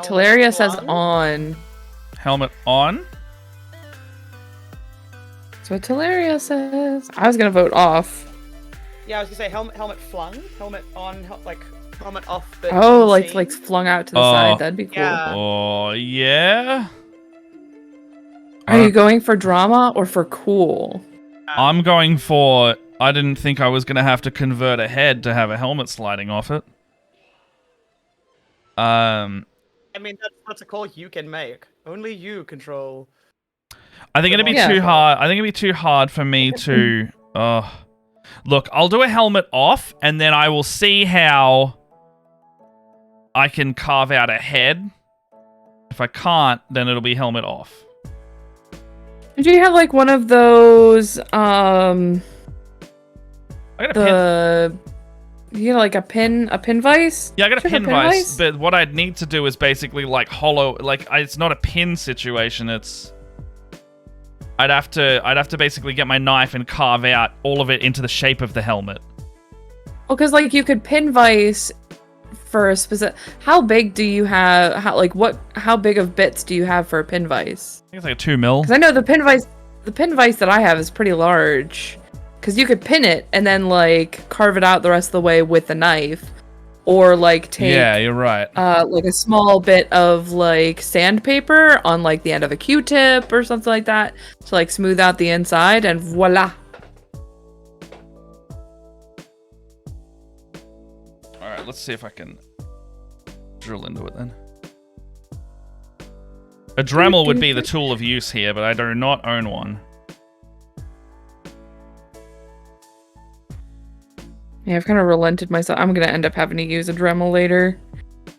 Teleria says on. Helmet on. That's what Teleria says. I was gonna vote off. Yeah, I was gonna say helmet flung, helmet on, helmet off. But oh, like flung out to the side. That'd be cool. Yeah. Oh, yeah? Are you going for drama or for cool? I'm going for... I didn't think I was going to have to convert a head to have a helmet sliding off it. I mean, that's a call you can make. Only you control... I think it'd be too hard. I think it'd be too hard for me to... Look, I'll do a helmet off, and then I will see how I can carve out a head. If I can't, then it'll be helmet off. Do you have like one of those I got a pin. You know, like a pin vise? Yeah, I got a pin vise, but what I'd need to do is basically like hollow, it's not a pin situation, it's I'd have to basically get my knife and carve out all of it into the shape of the helmet. Well, because like you could pin vise for a specific. How big do you have? How big of bits do you have for a pin vise? I think it's like a 2 mil. Because I know the pin vise that I have is pretty large. Because you could pin it and then like carve it out the rest of the way with the knife, or like take. Yeah, you're right. Like a small bit of like sandpaper on like the end of a Q-tip or something like that to like smooth out the inside, and voila. All right, let's see if I can drill into it then. A Dremel would be the tool of use here, but I do not own one. Yeah, I've kind of relented myself. I'm going to end up having to use a Dremel later.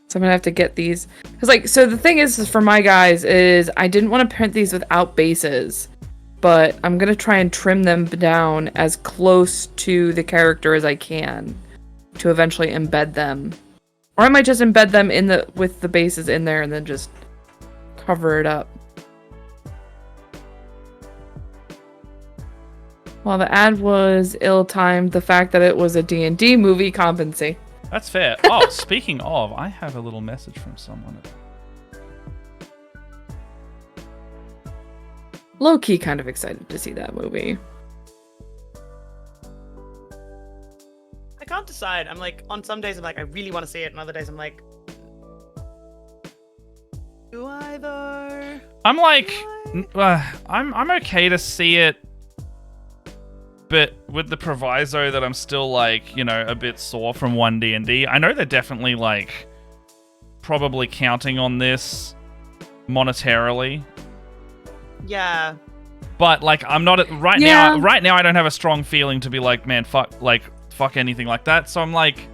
So I'm going to have to get these. Because, so the thing is for my guys is I didn't want to print these without bases. but I'm gonna try and trim them down as close to the character as I can to eventually embed them. Or I might just embed them with the bases in there and then just cover it up. While the ad was ill-timed, the fact that it was a D&D movie compensate. That's fair. Oh, speaking of, I have a little message from someone. Low-key kind of excited to see that movie. I can't decide. I'm like, on some days I'm like, I really want to see it, and other days I'm like, do I though? I'm like, I'm okay to see it, but with the proviso that I'm still like, a bit sore from 1D&D. I know they're definitely like probably counting on this monetarily. Yeah. But like, I'm not now. Right now, I don't have a strong feeling to be like, man, fuck anything like that. So I'm like,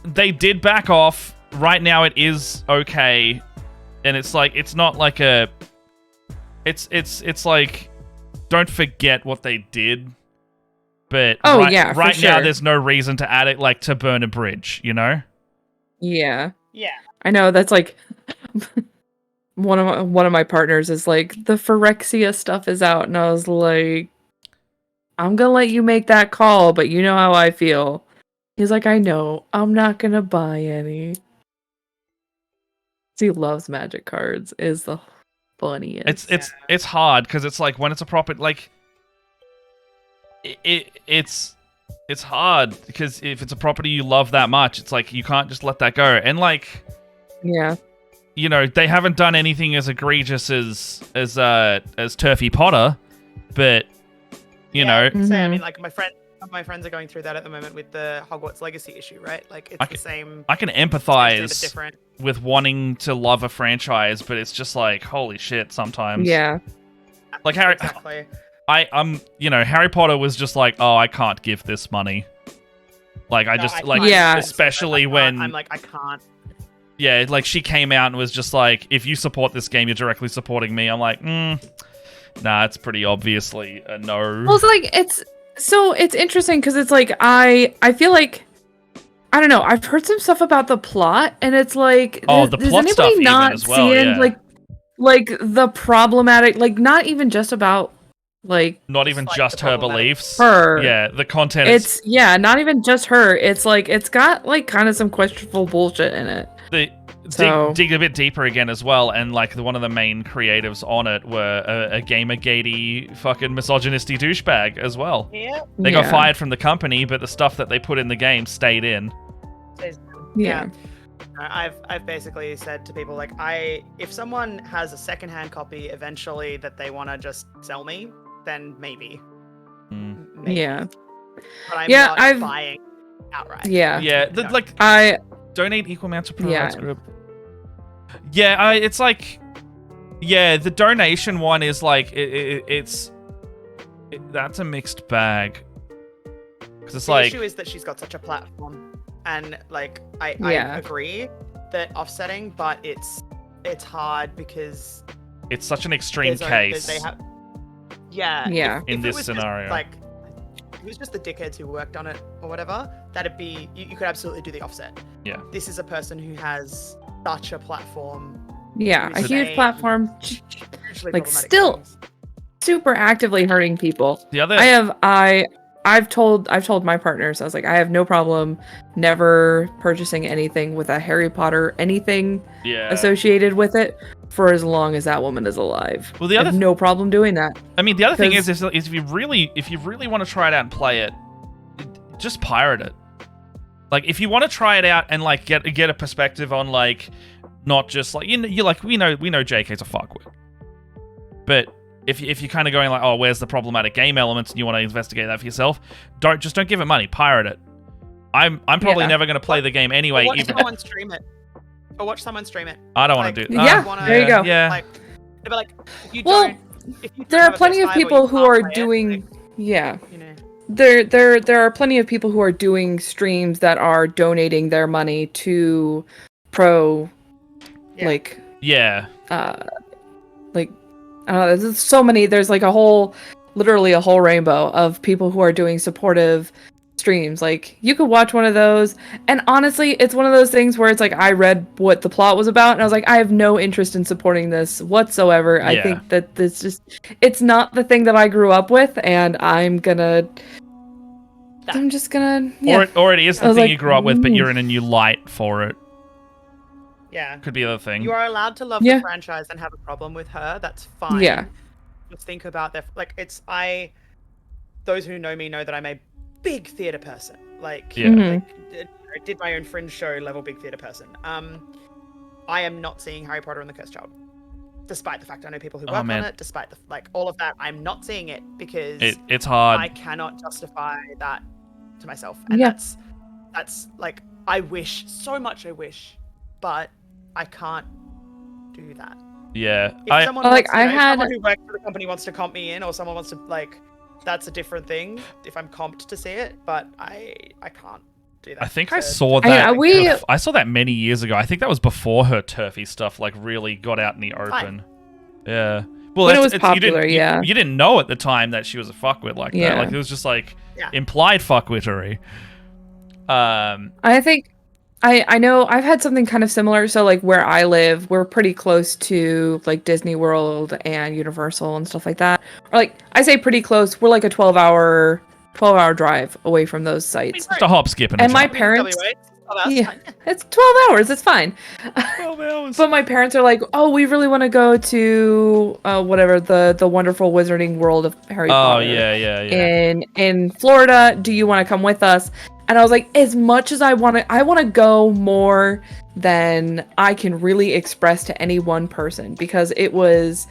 they did back off. Right now, it is okay, and it's like, it's not like it's like, don't forget what they did. But right now, there's no reason to add it like to burn a bridge, Yeah. Yeah. I know that's like. One of my partners is like, the Phyrexia stuff is out, and I was like, I'm gonna let you make that call, but you know how I feel. He's like, I know, I'm not gonna buy any. He loves Magic cards. Is the funniest. It's hard because it's like when it's a proper like it's hard because if it's a property you love that much, it's like you can't just let that go. And like, yeah. They haven't done anything as egregious as Turfy Potter, but you know. So, I mean, like my friends are going through that at the moment with the Hogwarts Legacy issue, right? Like it's the same. I can empathize with wanting to love a franchise, but it's just like, holy shit, sometimes. Yeah. Like Harry Potter was just like, oh, I can't give this money. Like especially when I'm like, I can't. Yeah, like she came out and was just like, if you support this game, you're directly supporting me. I'm like, nah, it's pretty obviously a no. Well, it's interesting because it's like, I feel like, I don't know, I've heard some stuff about the plot, and it's like, the plot stuff even as well, seeing like the problematic, like not even just about like not even just her beliefs. The content. It's not even just her. It's like it's got like kind of some questionable bullshit in it. Dig a bit deeper again as well, and like one of the main creatives on it were a Gamergate-y fucking misogynisty douchebag as well. Yeah. They got fired from the company, but the stuff that they put in the game stayed in. Yeah. I've basically said to people like, if someone has a secondhand copy eventually that they want to just sell me, then maybe. Maybe. Yeah. But I'm not buying outright. Yeah. Yeah. Donate equal amounts of products group. Yeah, it's like, the donation one is like, that's a mixed bag. Because it's the like, issue is that she's got such a platform, and like I agree that offsetting, but it's hard because it's such an extreme case. In this scenario, just, like, if it was just the dickheads who worked on it or whatever, that'd be you could absolutely do the offset. Yeah, this is a person who has such a platform. Yeah, a huge platform, like still super actively hurting people. The other, I've told my partners, I was like, I have no problem never purchasing anything with a Harry Potter anything associated with it for as long as that woman is alive. Well, I have no problem doing that. I mean, the other thing is if you really want to try it out and play it, just pirate it. Like, if you want to try it out and like get a perspective on like not just like you're like we know JK's a fuckwit, but if you're kind of going like, oh, where's the problematic game elements, and you want to investigate that for yourself, don't give it money, pirate it. I'm probably never going to play the game anyway. Watch someone stream it. Or watch someone stream it. I don't want to do that. There you go. Yeah. Like, but like, if you there are plenty of people who are doing. There are plenty of people who are doing streams that are donating their money to I don't know, there's so many. There's like literally a whole rainbow of people who are doing supportive streams. Like, you could watch one of those, and honestly, it's one of those things where it's like, I read what the plot was about, and I was like, I have no interest in supporting this whatsoever. I think that it's not the thing that I grew up with, and I'm just gonna, yeah. Or it is the thing you grew up with, but you're in a new light for it. Yeah. Could be the other thing. You are allowed to love the franchise and have a problem with her. That's fine. Yeah. Just think about those who know me know that I'm a big theater person. Like, I did my own Fringe show level big theater person. I am not seeing Harry Potter and the Cursed Child. Despite the fact I know people who work on it, despite all of that, I'm not seeing it because it's hard. I cannot justify that to myself. And that's like, I wish, but I can't do that. Yeah. If someone who works for the company wants to comp me in, or someone wants to, that's a different thing if I'm comped to see it, but I can't do that. I think I saw that. I saw that many years ago. I think that was before her turfy stuff really got out in the open. Fine. Yeah. Well, when it was popular, you didn't know at the time that she was a fuckwit like that. Like, it was just implied fuckwittery. I think I know I've had something kind of similar. So like, where I live, we're pretty close to like Disney World and Universal and stuff like that. Or like, I say pretty close. We're like a 12-hour drive away from those sites. Just a hop, skip, and my parents. It's 12 hours. It's fine. 12 hours. But my parents are like, oh, we really want to go to whatever the wonderful Wizarding World of Harry Potter. Oh yeah. In Florida. Do you want to come with us? And I was like, as much as I want to go more than I can really express to any one person, because it was,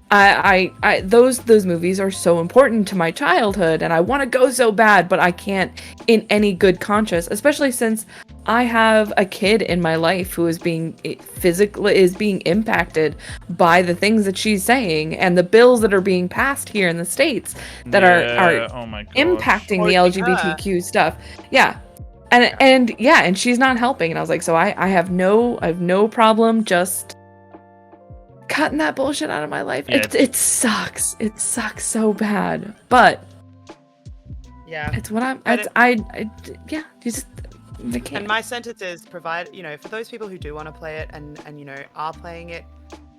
those movies are so important to my childhood, and I want to go so bad, but I can't in any good conscience, especially since I have a kid in my life who is being impacted by the things that she's saying and the bills that are being passed here in the States that are impacting the LGBTQ stuff. Yeah. And she's not helping. And I was like, so I have no problem just cutting that bullshit out of my life. Yeah, it sucks. It sucks so bad. But it's what and my sentence is provide, for those people who do want to play it and are playing it,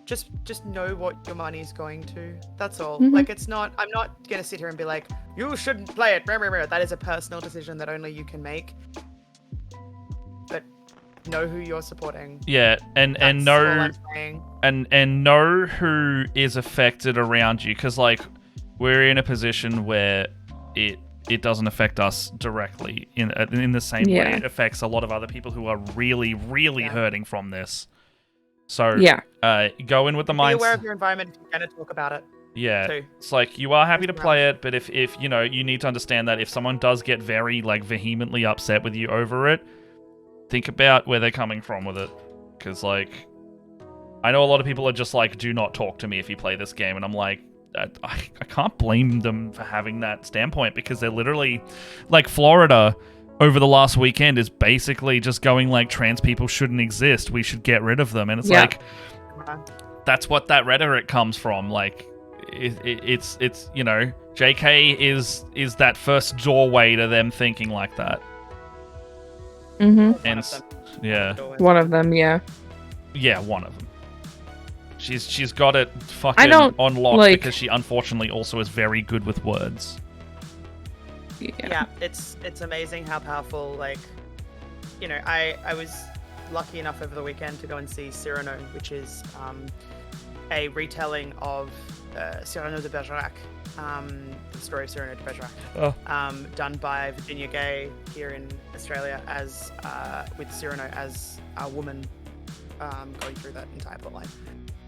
just know what your money is going to. That's all. Mm-hmm. Like, I'm not gonna sit here and be like, you shouldn't play it. That is a personal decision that only you can make. But know who you're supporting. Yeah, and know and know who is affected around you, because we're in a position where it doesn't affect us directly in the same way it affects a lot of other people who are really, really hurting from this. So go in with the mindset. Be aware of your environment if you're going to talk about it. Yeah, too. It's like, you are happy to play it, but if you need to understand that if someone does get very vehemently upset with you over it, think about where they're coming from with it. Because I know a lot of people are just like, do not talk to me if you play this game, and I'm like, I can't blame them for having that standpoint, because they're literally, Florida over the last weekend is basically just going trans people shouldn't exist, we should get rid of them, and it's that's what that rhetoric comes from. It's JK is that first doorway to them thinking like that. Mm-hmm. And one of them, one of them. She's got it fucking on lock, because she unfortunately also is very good with words. Yeah, it's amazing how powerful, I was lucky enough over the weekend to go and see Cyrano, which is a retelling of Cyrano de Bergerac, the story of Cyrano de Bergerac, done by Virginia Gay here in Australia, as with Cyrano as a woman going through that entire plotline.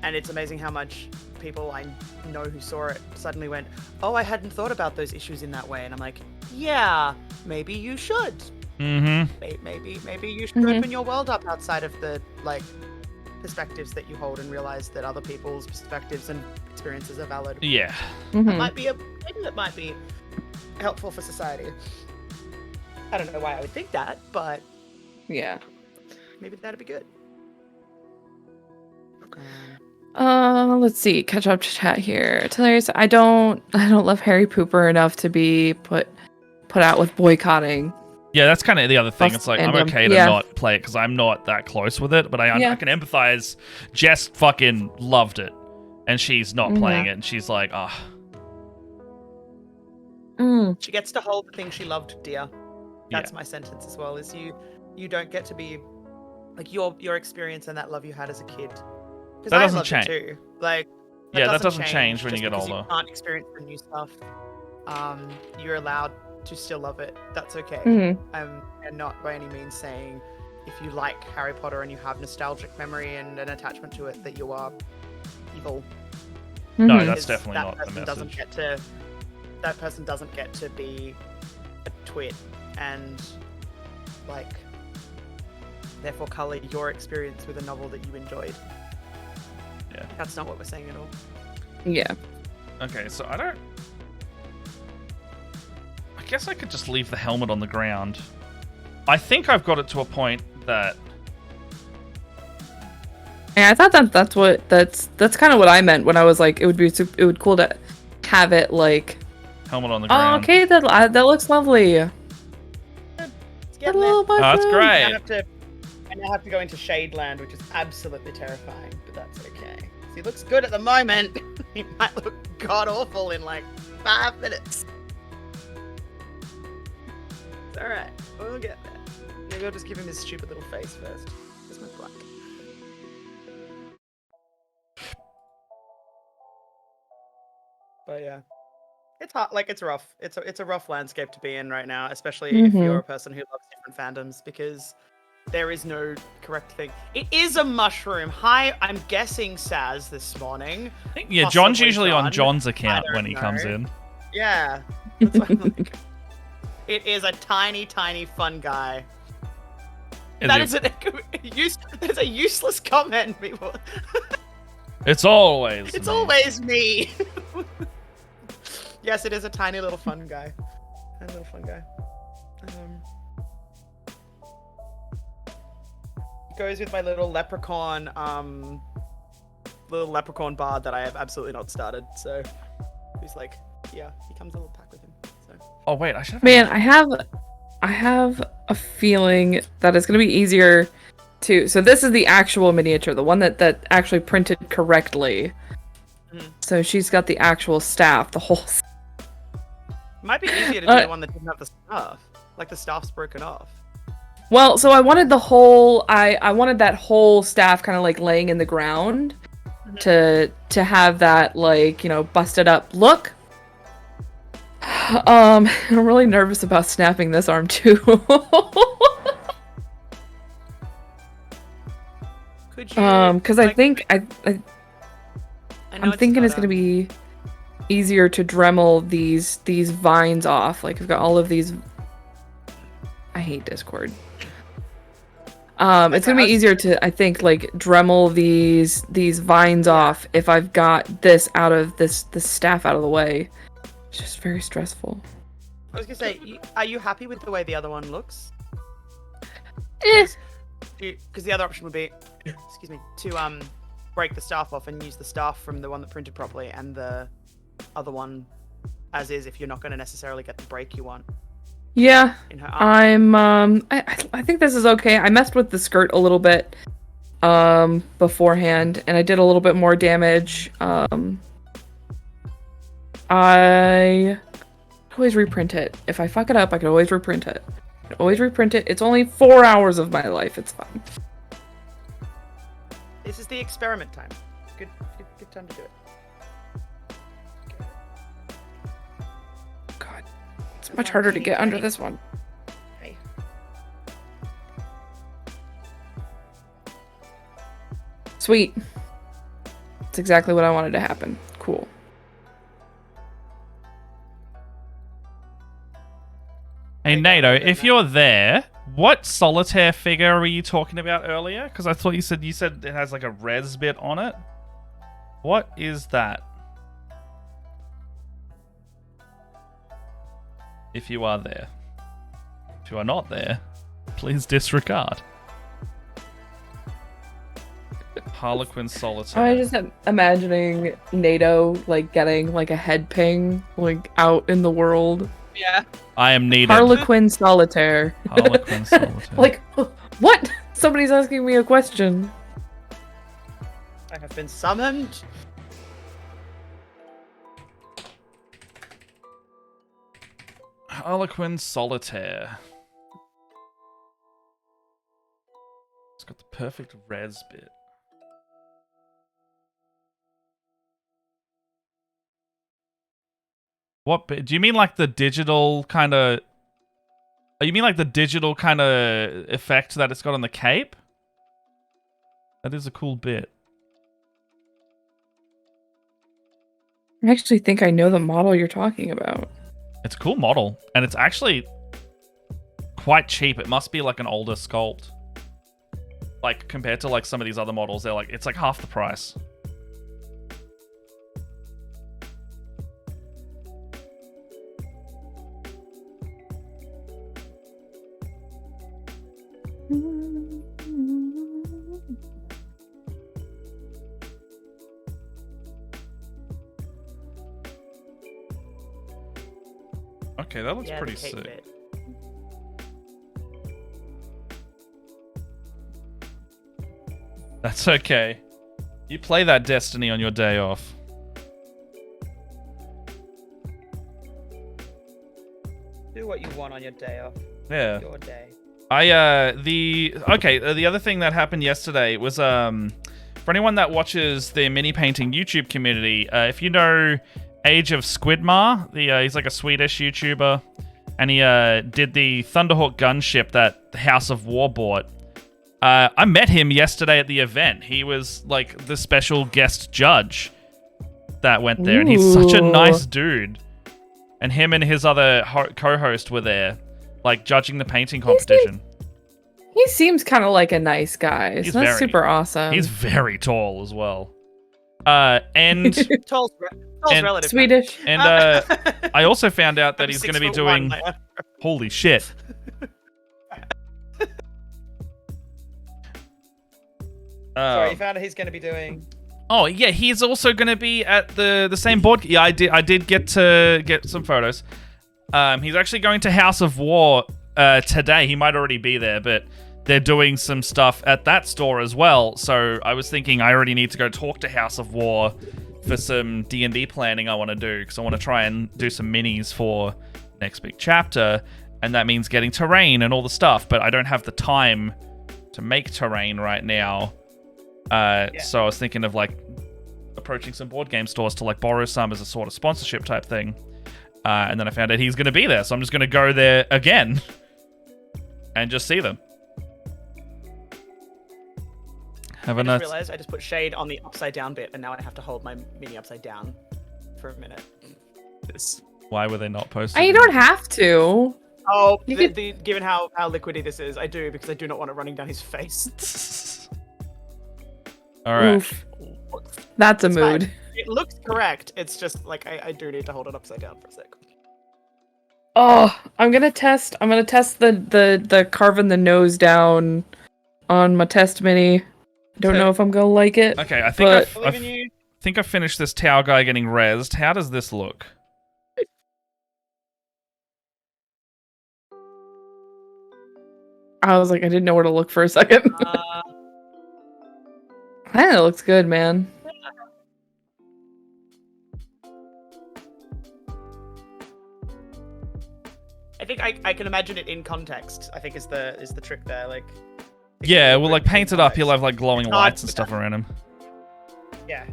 And it's amazing how much people I know who saw it suddenly went, oh, I hadn't thought about those issues in that way. And I'm like, yeah, maybe you should. Mm-hmm. Maybe you should open your world up outside of the perspectives that you hold, and realize that other people's perspectives and experiences are valid. Yeah. Mm-hmm. Maybe that might be helpful for society. I don't know why I would think that, but yeah, maybe that'd be good. Let's see. Catch up to chat here. Hilarious. I don't love Harry Pooper enough to be put out with boycotting. Yeah, that's kind of the other thing. It's like, I'm okay to not play it because I'm not that close with it, but I can empathize. Jess fucking loved it, and she's not playing it, and she's like, She gets to hold the thing she loved dear. That's my sentence as well, is you don't get to be, like, your experience and that love you had as a kid. Because that I doesn't loved change. it too. Like, that doesn't change when you get because older. You can't experience the new stuff. You're allowed to still love it. That's okay. And not by any means saying if you like Harry Potter and you have nostalgic memory and an attachment to it that you are evil. No, that's definitely not the message. That person doesn't get to be a twit and, like, therefore color your experience with a novel that you enjoyed. Yeah. That's not what we're saying at all. Yeah. Okay, so I guess I could just leave the helmet on the ground. I think I've got it to a point that... Yeah, I thought that's kind of what I meant when I was like, it would be cool to have it like... Helmet on the ground. Oh, okay, that looks lovely. It's getting Oh, that's great. I now have to go into Shadeland, which is absolutely terrifying, but that's okay. He looks good at the moment. He might look god-awful in like 5 minutes. It's alright, we'll get there. Maybe I'll just give him his stupid little face first. Where's my black? But yeah. It's hard, like, it's rough. It's a rough landscape to be in right now, especially if you're a person who loves different fandoms, because there is no correct thing. It is a mushroom. Hi, I'm guessing Saz this morning. Yeah, John's usually on John's account when he comes in. Yeah. That's why I'm like, it is a tiny, tiny fun guy. That's a useless comment, people. It's always It's always me. Yes, it is a tiny little fun guy. Tiny little fun guy. Goes with my little leprechaun bard that I have absolutely not started. So he's like, yeah, he comes in a little pack with him. So. Oh wait, I should have. Man, I have a feeling that it's gonna be easier to. So this is the actual miniature, the one that actually printed correctly. So she's got the actual staff, the whole. Might be easier to do the one that didn't have the staff. Like the staff's broken off. Well, so I wanted the whole I wanted that whole staff kind of like laying in the ground to have that, like, you know, busted up look. I'm really nervous about snapping this arm too. Could you? Because I think I'm thinking it's gonna be easier to Dremel these vines off. Like, I've got all of these. I hate Discord. It's gonna be easier to, I think, like, Dremel these vines off if I've got this out of this staff out of the way. It's just very stressful. I was gonna say, are you happy with the way the other one looks? Because the other option would be, excuse me, to break the staff off and use the staff from the one that printed properly and the other one as is, if you're not going to necessarily get the break you want. Yeah, in her arm. I think this is okay. I messed with the skirt a little bit beforehand, and I did a little bit more damage. I always reprint it. If I fuck it up, I can always reprint it. It's only 4 hours of my life. It's fine. This is the experiment time. Good time to do it. God, it's much harder to get under this one. Hey. Sweet. That's exactly what I wanted to happen. Cool. Hey, NATO, if you're there, what solitaire figure were you talking about earlier? Because I thought you said it has like a res bit on it. What is that? If you are there. If you are not there, please disregard. Harlequin Solitaire. I just am imagining NATO like getting like a head ping like out in the world. Yeah. I am needed. Harlequin Solitaire. Harlequin Solitaire. Like, what? Somebody's asking me a question. I have been summoned. Harlequin Solitaire. It's got the perfect res bit. What bit? Do you mean like the digital kind of... Oh, you mean like the digital kind of effect that it's got on the cape? That is a cool bit. I actually think I know the model you're talking about. It's a cool model, and it's actually quite cheap. It must be like an older sculpt. Like, compared to like some of these other models, they're like, it's like half the price. Okay, that looks pretty sick. Bit. That's okay. You play that Destiny on your day off. Do what you want on your day off. Yeah. Your day. The other thing that happened yesterday was for anyone that watches the mini painting YouTube community, if you know Age of Squidmar, he's like a Swedish YouTuber, and he did the Thunderhawk gunship that the House of War bought. I met him yesterday at the event. He was like the special guest judge that went there, and he's such a nice dude. And him and his other co-host were there, like judging the painting competition. He seems kind of like a nice guy. So that's super awesome. He's very tall as well. And tall's relative. Swedish. And I also found out that he's going to be doing. Holy shit! Sorry, you found out he's going to be doing. Oh yeah, he's also going to be at the same board. Yeah, I did get some photos. He's actually going to House of War today. He might already be there, but they're doing some stuff at that store as well. So I was thinking I already need to go talk to House of War for some D&D planning I want to do, because I want to try and do some minis for next big chapter, and that means getting terrain and all the stuff, but I don't have the time to make terrain right now. So I was thinking of like approaching some board game stores to like borrow some as a sort of sponsorship type thing. And then I found out he's going to be there, so I'm just going to go there again and just see them. I just realized I just put shade on the upside down bit, and now I have to hold my mini upside down for a minute. Why were they not posted? You don't have to. Oh, given how liquidy this is, I do, because I do not want it running down his face. All right. Oof. That's a mood. Fine. It looks correct. It's just like I do need to hold it upside down for a sec. Oh, I'm gonna test the carving the nose down on my test mini. Don't know if I'm gonna like it. Okay, I think I finished this Tau guy getting rezzed. How does this look? I was like, I didn't know where to look for a second. I think it looks good, man. I think I can imagine it in context. I think is the trick there. Like, yeah, well, like paint it up. He'll have like glowing lights and stuff around him. Yeah.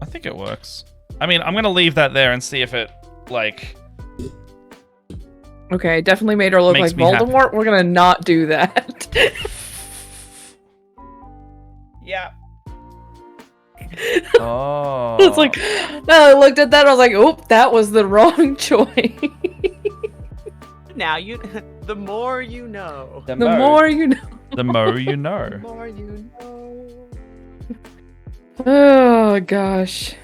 I think it works. I mean, I'm gonna leave that there and see if it like. Okay, definitely made her look like Voldemort. Happy. We're gonna not do that. Yeah. Oh. It's like, I looked at that. I was like, "Oop, that was the wrong choice." Now the more you know. The more you know. The more you know. The more you know. Oh gosh.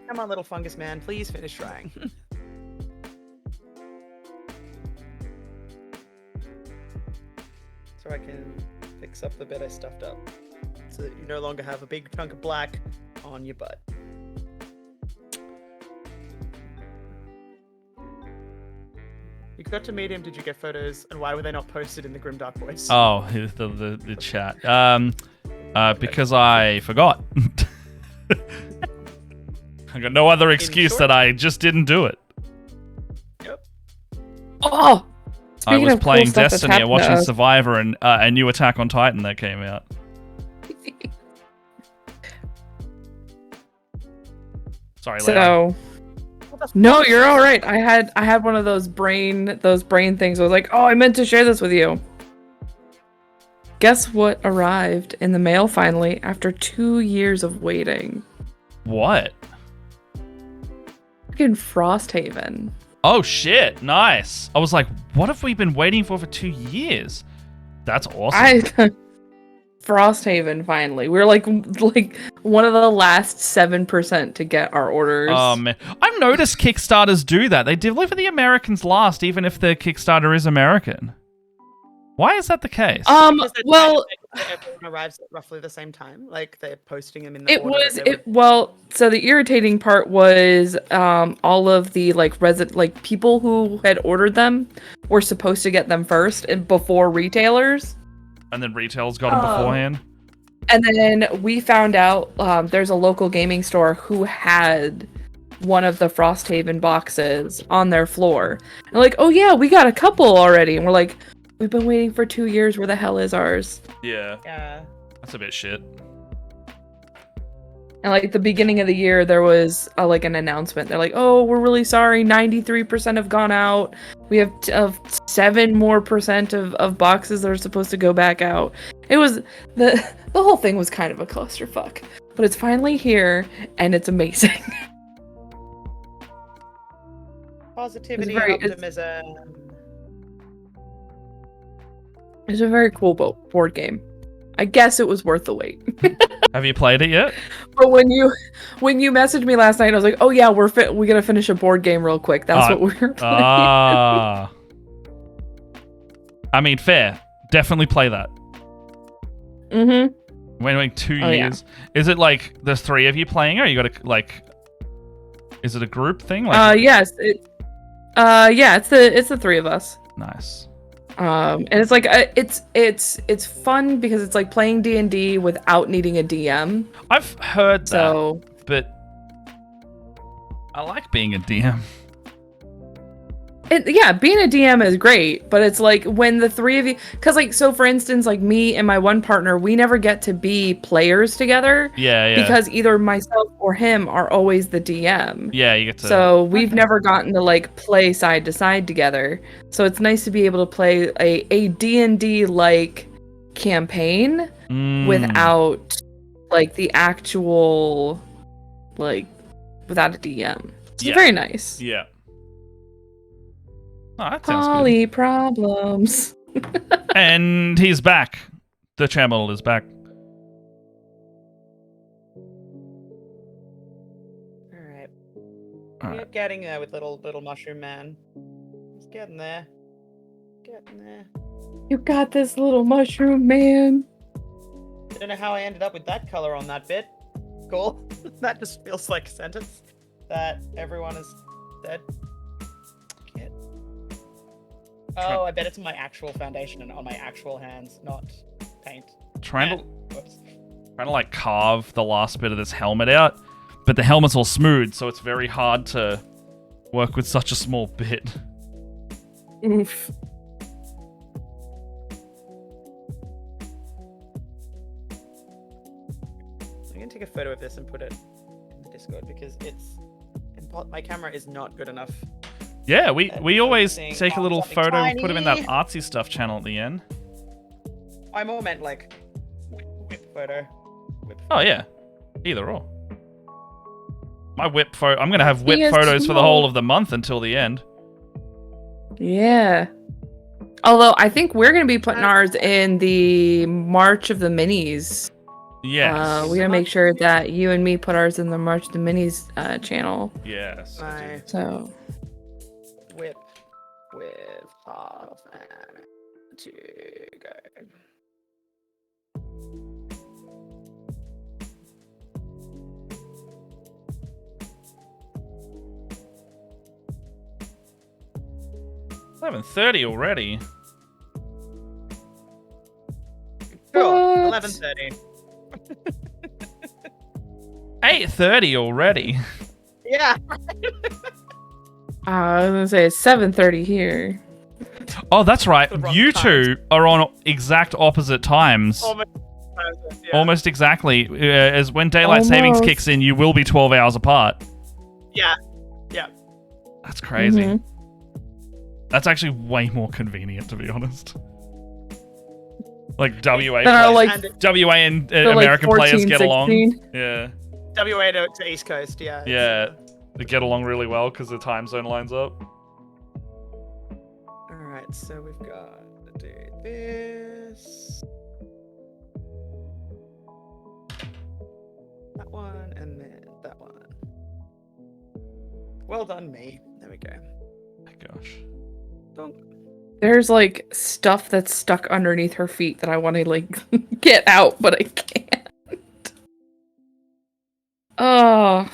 Come on, little fungus man. Please finish trying. So I can fix up the bit I stuffed up. so that you no longer have a big chunk of black on your butt. You got to meet him. Did you get photos? And why were they not posted in the Grimdark Voice? Oh, the chat. Because I forgot. I got no other excuse that I just didn't do it. Yep. Oh! I was playing cool Destiny and watching Survivor and a new Attack on Titan that came out. Sorry, Leon. No, you're all right. I had one of those brain things. I was like, oh, I meant to share this with you. Guess what arrived in the mail finally after 2 years of waiting? What? Fucking Frosthaven. Oh shit! Nice. I was like, what have we been waiting for 2 years? That's awesome. Frosthaven finally. We're like one of the last 7% to get our orders. Oh man, I've noticed Kickstarters do that. They deliver the Americans last, even if the Kickstarter is American. Why is that the case? Well, everyone arrives at roughly the same time. Like they're posting them in the order. So the irritating part was all of the people who had ordered them were supposed to get them first and before retailers. And then retailers got them beforehand. And then we found out there's a local gaming store who had one of the Frosthaven boxes on their floor. And like, oh yeah, we got a couple already. And we're like, we've been waiting for 2 years. Where the hell is ours? Yeah. Yeah. That's a bit shit. And like the beginning of the year, there was an announcement. They're like, "Oh, we're really sorry. 93% have gone out. We have 7% more of boxes that are supposed to go back out." It was the whole thing was kind of a clusterfuck, but it's finally here and it's amazing. Positivity, optimism. It's a very cool board game. I guess it was worth the wait. Have you played it yet? But when you messaged me last night, I was like, "Oh yeah, we gotta finish a board game real quick." That's what we're playing. I mean, fair. Definitely play that. Mm-hmm. Waiting 2 years. Yeah. Is it like there's 3 of you playing, or you got to like? Is it a group thing? Yes. It's the 3 of us. Nice. And it's like it's fun because it's like playing D&D without needing a DM. I've heard that, but I like being a DM. Being a DM is great, but it's like when the 3 of you, because like, so for instance, like me and my one partner, we never get to be players together. Yeah. Because either myself or him are always the DM. Yeah, you get to. So we've never gotten to like play side to side together. So it's nice to be able to play a D&D like campaign without like the actual without a DM. It's very nice. Yeah. Oh, that sounds Poly good. problems. And he's back. The channel is back. Alright. You're getting there with little mushroom man. He's getting there. You got this, little mushroom man. I don't know how I ended up with that color on that bit. Cool. That just feels like a sentence that everyone has said. Oh, I bet it's my actual foundation and on my actual hands, not paint. Trying to like carve the last bit of this helmet out, but the helmet's all smooth, so it's very hard to work with such a small bit. Oof. I'm gonna take a photo of this and put it in the Discord because my camera is not good enough. Yeah, we always take a little photo and put them in that artsy stuff channel at the end. I more meant like whip photo. Oh yeah, either or. My whip photo. I'm gonna have whip photos for the whole of the month until the end. Yeah. Although I think we're gonna be putting ours in the March of the Minis. Yes. We gotta make sure that you and me put ours in the March of the Minis channel. Yes. So. Whip off and to go. 11:30 already. Cool. 11:30. 8:30 already. Yeah. I was gonna say it's 7:30 here. Oh, that's right. The wrong You times. two are on exact opposite times. Almost exactly. As when daylight savings Almost. kicks in, you will be 12 hours apart. Yeah. Yeah. That's crazy. Mhm. That's actually way more convenient, to be honest. Like WA, Then our, players- like, WA and they're, like, American players 14, get 16. along. Yeah, WA to East Coast, yeah. yeah, they get along really well because the time zone lines up. Alright, so we've got to do this. That one, and then that one. Well done, me. There we go. My gosh. Donk. There's like stuff that's stuck underneath her feet that I want to like get out, but I can't. Oh,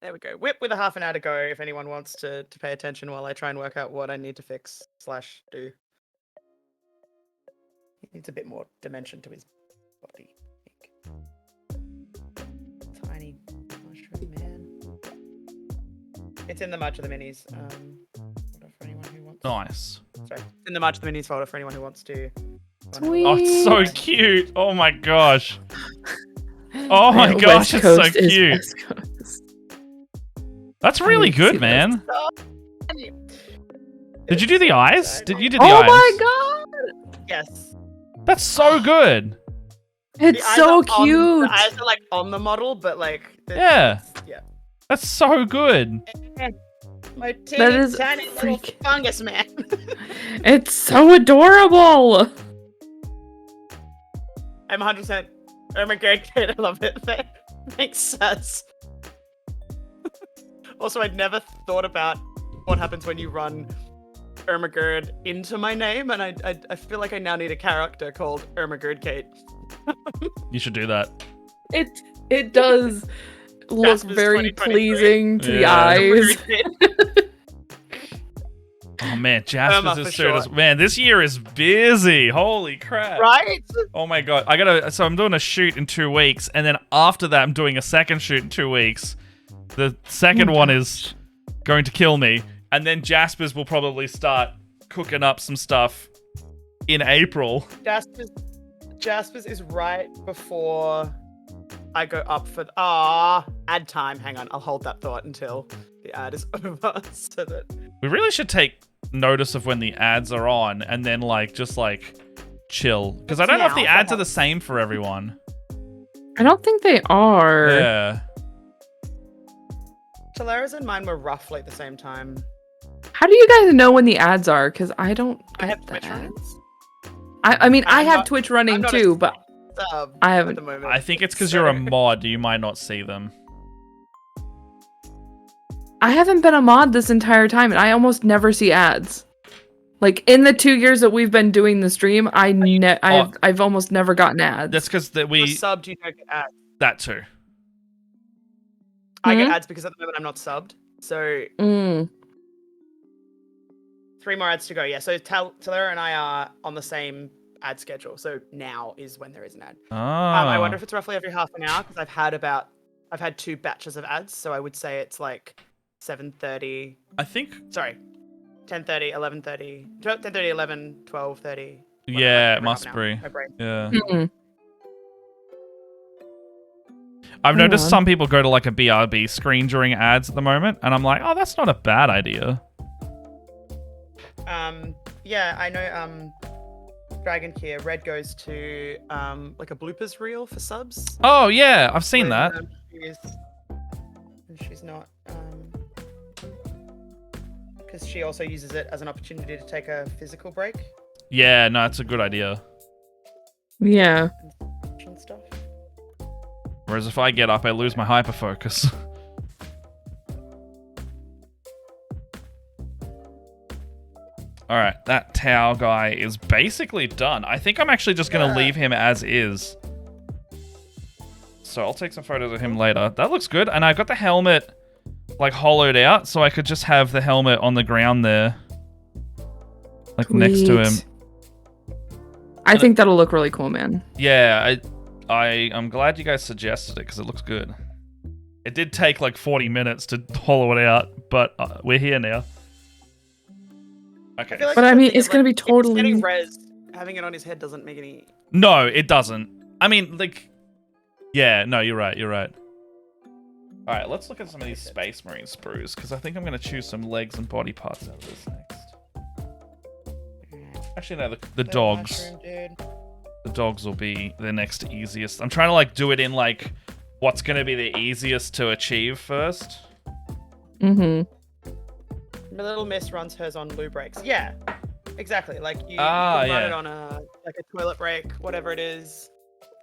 There we go. Whip with a half an hour to go if anyone wants to pay attention while I try and work out what I need to fix / do. He needs a bit more dimension to his body. I think. Tiny mushroom man. It's in the March of the Minis. Folder for anyone who wants. Nice. Sorry, it's in the March of the Minis folder for anyone who wants to. Sweet. Oh, it's so cute. Oh my gosh. Oh my West gosh, it's Coast so is cute. West Coast. That's really need to see good, man. Did Did you do the eyes? Did you do the Oh eyes? my god, Yes. That's so good. it's The eyes so are on- cute. the eyes are like on the model, but like. Yeah. Yeah. That's so good. My teeny, is tiny little freak- fungus man. It's so adorable. I'm 100%. Oh my god, kid, I love it. That makes sense. Also, I'd never thought about what happens when you run Ermagerd into my name, and I feel like I now need a character called Ermagerd Kate. You should do that. It does look Jasper's very 2023. pleasing to the Yeah. eyes. Ermagerd Kate. Oh man, Irma, Jasper's for is so sure. man, this year is busy. Holy crap. Right? Oh my god. So I'm doing a shoot in 2 weeks, and then after that I'm doing a second shoot in 2 weeks. The second one is going to kill me, and then Jasper's will probably start cooking up some stuff in April. Jasper's is right before I go up for ad time. Hang on, I'll hold that thought until the ad is over so that We really should take notice of when the ads are on and then just chill, because I don't know if the Now, ads that are the same for everyone. I don't think they are. Yeah. Talara's and mine were roughly at the same time. How do you guys know when the ads are? Because I don't. I get have the Twitch ads. runs. I mean, I I'm have not- Twitch I'm running not a too, but Sub I at haven't- the moment. I think it's because So- you're a mod. You might not see them. I haven't been a mod this entire time, and I almost never see ads. Like in the 2 years that we've been doing the stream, I've almost never gotten ads. That's because You're we subbed, you don't get ads. that too. I get Hmm? ads because at the moment I'm not subbed. So Mm. 3 more ads to go. Yeah, so Talara and I are on the same ad schedule. So now is when there is an ad. I wonder if it's roughly every half an hour because I've had 2 batches of ads. So I would say it's like 7:30. I think. Sorry, 10:30, 11:30, 10:30, 11, 12:30. Yeah, it must be. My brain. Yeah. Mm. I've Hang noticed on. some people go to a BRB screen during ads at the moment, and I'm like, oh, that's not a bad idea. Yeah, I know. Dragon here. Red goes to like a bloopers reel for subs. Oh yeah, I've seen when, that. She's not. Because she also uses it as an opportunity to take a physical break Yeah, no, it's a good idea. Yeah. and stuff. Whereas if I get up, I lose my hyperfocus. Alright, that Tau guy is basically done. I think I'm actually just going to leave him as is. So I'll take some photos of him later. That looks good. And I got the helmet hollowed out, so I could just have the helmet on the ground there. like next to him. I think that'll look really cool, man. Yeah, I'm glad you guys suggested it because it looks good. It did take like 40 minutes to hollow it out, but we're here now. Okay. Like but I mean, it's going to be totally... Getting res, having it on his head doesn't make any... No, it doesn't. I mean, like... Yeah, no, you're right. Alright, let's look at some of these Space Marine sprues, because I think I'm going to choose some legs and body parts out of this next. Actually, no, the dogs. Mushroom, the dogs will be the next easiest. I'm trying to, like, do it in, like, what's going to be the easiest to achieve first. Mm-hmm. My little miss runs hers on loo breaks. Yeah, exactly. Like you can run it on a toilet break, whatever it is,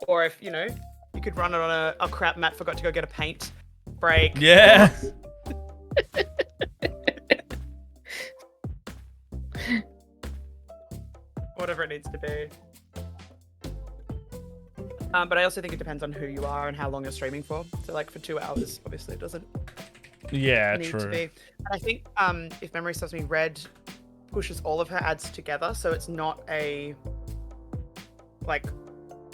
or if you could run it on a crap, Matt forgot to go get a paint break. Yeah. Whatever it needs to be. But I also think it depends on who you are and how long you're streaming for. So like for 2 hours, obviously it doesn't. Yeah, need true. To be. And I think if memory serves me, Red pushes all of her ads together, so it's not a like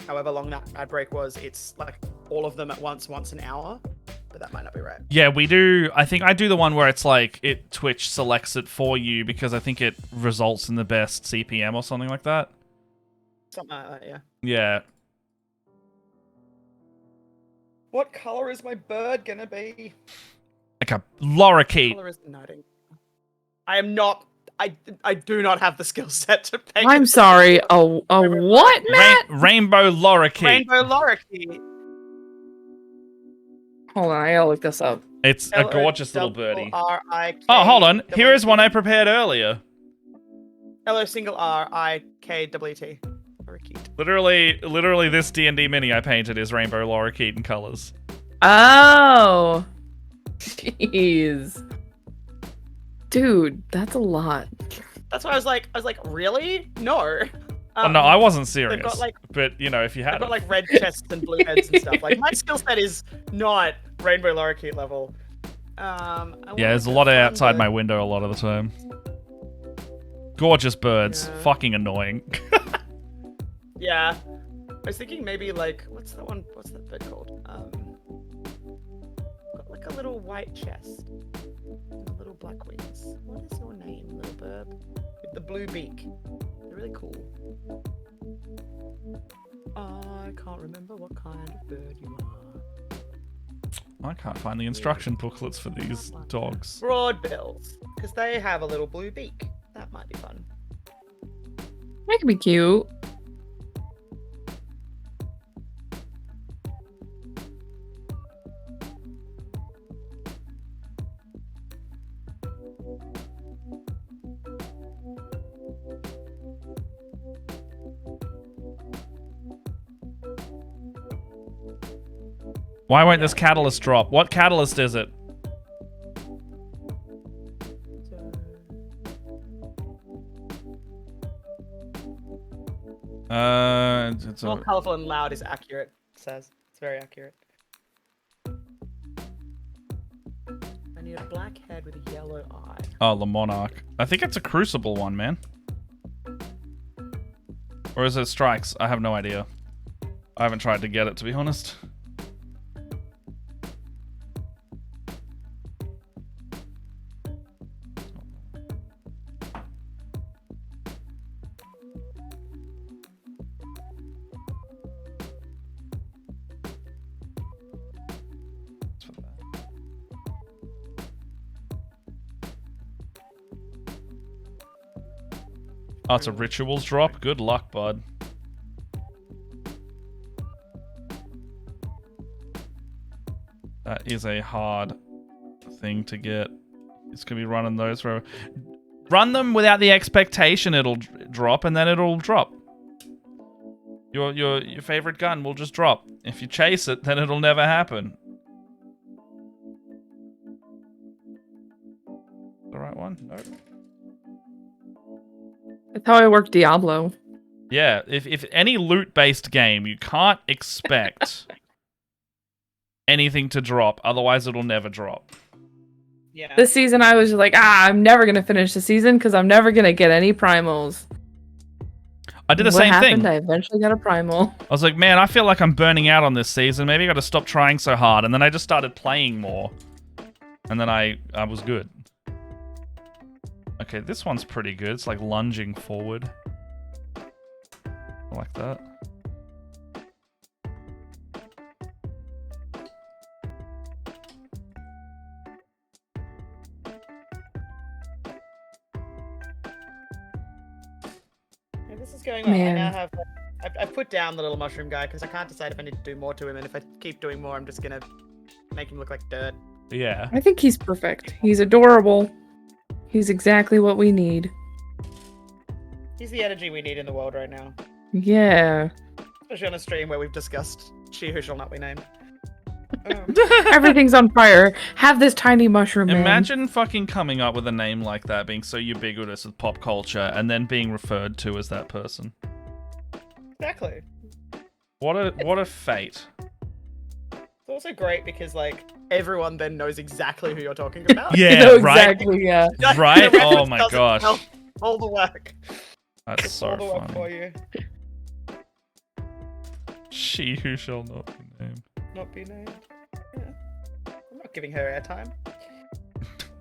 however long that ad break was. It's like all of them at once an hour, but that might not be right. Yeah, we do. I think I do the one where it's like Twitch selects it for you because I think it results in the best CPM or something like that. Something like that, yeah. Yeah. What color is my bird gonna be? Like a lorikeet. Color is noting. I am not. I do not have the skill set to pick. I'm sorry. A what, Matt? Rainbow lorikeet. Rainbow lorikeet. Hold on, I gotta look this up. It's a gorgeous little birdie. R-I-K-W-T. Oh, hold on. Here is one I prepared earlier. LO_R-I-K-W-T. Lorikeet. Literally, this D&D mini I painted is rainbow lorikeet in colors. Oh. Jeez. Dude, that's a lot. That's why I was like, really? No. Oh, no, I wasn't serious. Got, like, but, if you had I've got like red chests and blue heads and stuff. Like, my skill set is not rainbow lorikeet level. Yeah, there's a lot of outside my window a lot of the time. Gorgeous birds. Yeah. Fucking annoying. Yeah. I was thinking maybe like, what's that bird called? Got like a little white chest. And little black wings. What is your name, little bird? With the blue beak. They're really cool. I can't remember what kind of bird you are. I can't find the instruction booklets for these dogs. Broadbills. Because they have a little blue beak. That might be fun. That could be cute. Why won't this catalyst drop? What catalyst is it? It's more colorful and loud is accurate, it says. It's very accurate. I need a black head with a yellow eye. Oh, the Monarch. I think it's a Crucible one, man. Or is it Strikes? I have no idea. I haven't tried to get it, to be honest. Oh, it's a rituals drop? Good luck, bud. That is a hard thing to get. It's going to be running those forever. Run them without the expectation it'll drop, and then it'll drop. Your favorite gun will just drop. If you chase it, then it'll never happen. The right one? Nope. That's how I work Diablo. Yeah, if any loot-based game, you can't expect anything to drop, otherwise it'll never drop. Yeah. This season, I was just like, I'm never gonna finish the season because I'm never gonna get any primals. I did the same thing. I eventually got a primal. I was like, man, I feel like I'm burning out on this season. Maybe I got to stop trying so hard. And then I just started playing more. And then I was good. Okay, this one's pretty good. It's like lunging forward. I like that. This is going well. Man. I now have. I've put down the little mushroom guy because I can't decide if I need to do more to him, and if I keep doing more, I'm just gonna make him look like dirt. Yeah. I think he's perfect. He's adorable. He's exactly what we need. He's the energy we need in the world right now. Yeah. Especially on a stream where we've discussed She Who Shall Not Be Named. Everything's on fire. Have this tiny mushroom man. Imagine fucking coming up with a name like that, being so ubiquitous with pop culture, and then being referred to as that person. Exactly. What a fate. It's also great because like everyone then knows exactly who you're talking about. Yeah, you know right. Exactly, yeah. Right? Oh my gosh. All the work. That's so all the work funny. for you. She Who Shall Not Be Named. Not be named. Yeah. I'm not giving her airtime.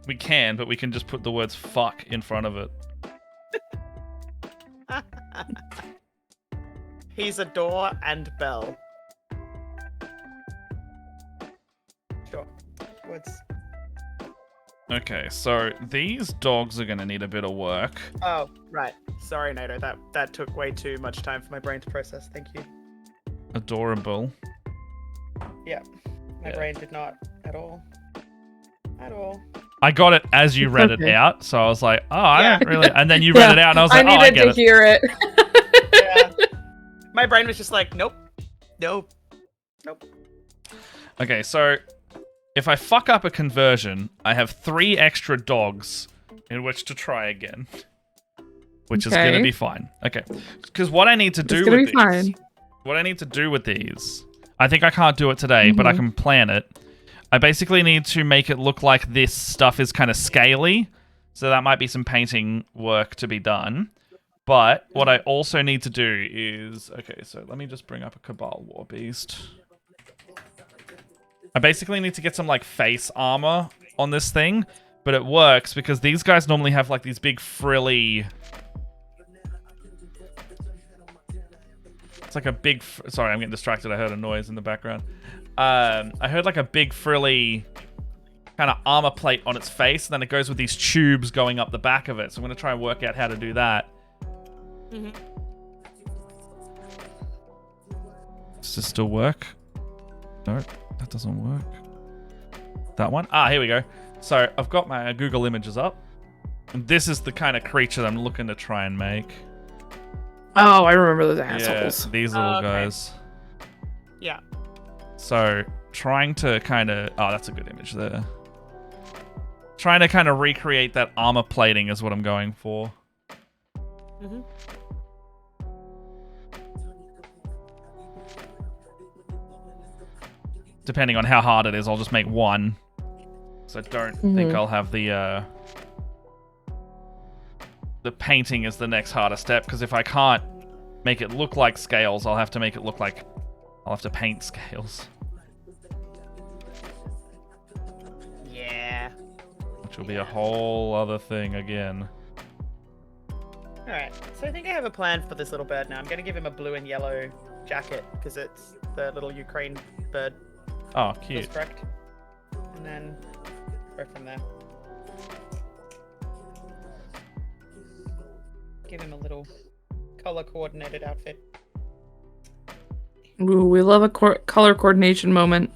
We can, but we can just put the words fuck in front of it. He's a door and bell. Sure. Words. Okay, so these dogs are gonna need a bit of work. Oh, right. Sorry, Nato. That took way too much time for my brain to process. Thank you. Adorable. Yeah. My brain did not at all. At all. I got it as you read it out, so I was like, oh, I Yeah. don't really... And then you read it out, and I was like, I needed to hear it. Yeah. My brain was just like, nope. Nope. Nope. Okay, so if I fuck up a conversion, I have 3 extra dogs in which to try again. Which is going to be fine. Okay. Because what I need to do with these... Fine. What I need to do with these... I think I can't do it today, but I can plan it. I basically need to make it look like this stuff is kind of scaly. So that might be some painting work to be done. But what I also need to do is... Okay, so let me just bring up a Cabal War Beast. I basically need to get some, like, face armor on this thing. But it works because these guys normally have, like, these big frilly... It's like a big... Sorry, I'm getting distracted. I heard a noise in the background. I heard like a big frilly kind of armor plate on its face, and then it goes with these tubes going up the back of it. So I'm going to try and work out how to do that. Mm-hmm. Does this still work? No, that doesn't work. That one? Ah, here we go. So I've got my Google Images up. And this is the kind of creature that I'm looking to try and make. Oh, I remember those assholes. Yeah, these little guys. Yeah. So, trying to kind of... Oh, that's a good image there. Trying to kind of recreate that armor plating is what I'm going for. Mm-hmm. Depending on how hard it is, I'll just make one. So I don't think I'll have the painting is the next harder step, because if I can't make it look like scales, I'll have to make it look like... I'll have to paint scales. Yeah. Which will be a whole other thing again. Alright, so I think I have a plan for this little bird now. I'm going to give him a blue and yellow jacket, because it's the little Ukraine bird. Oh, cute. That's correct. And then go from there. Give him a little color-coordinated outfit. Ooh, we love a color coordination moment.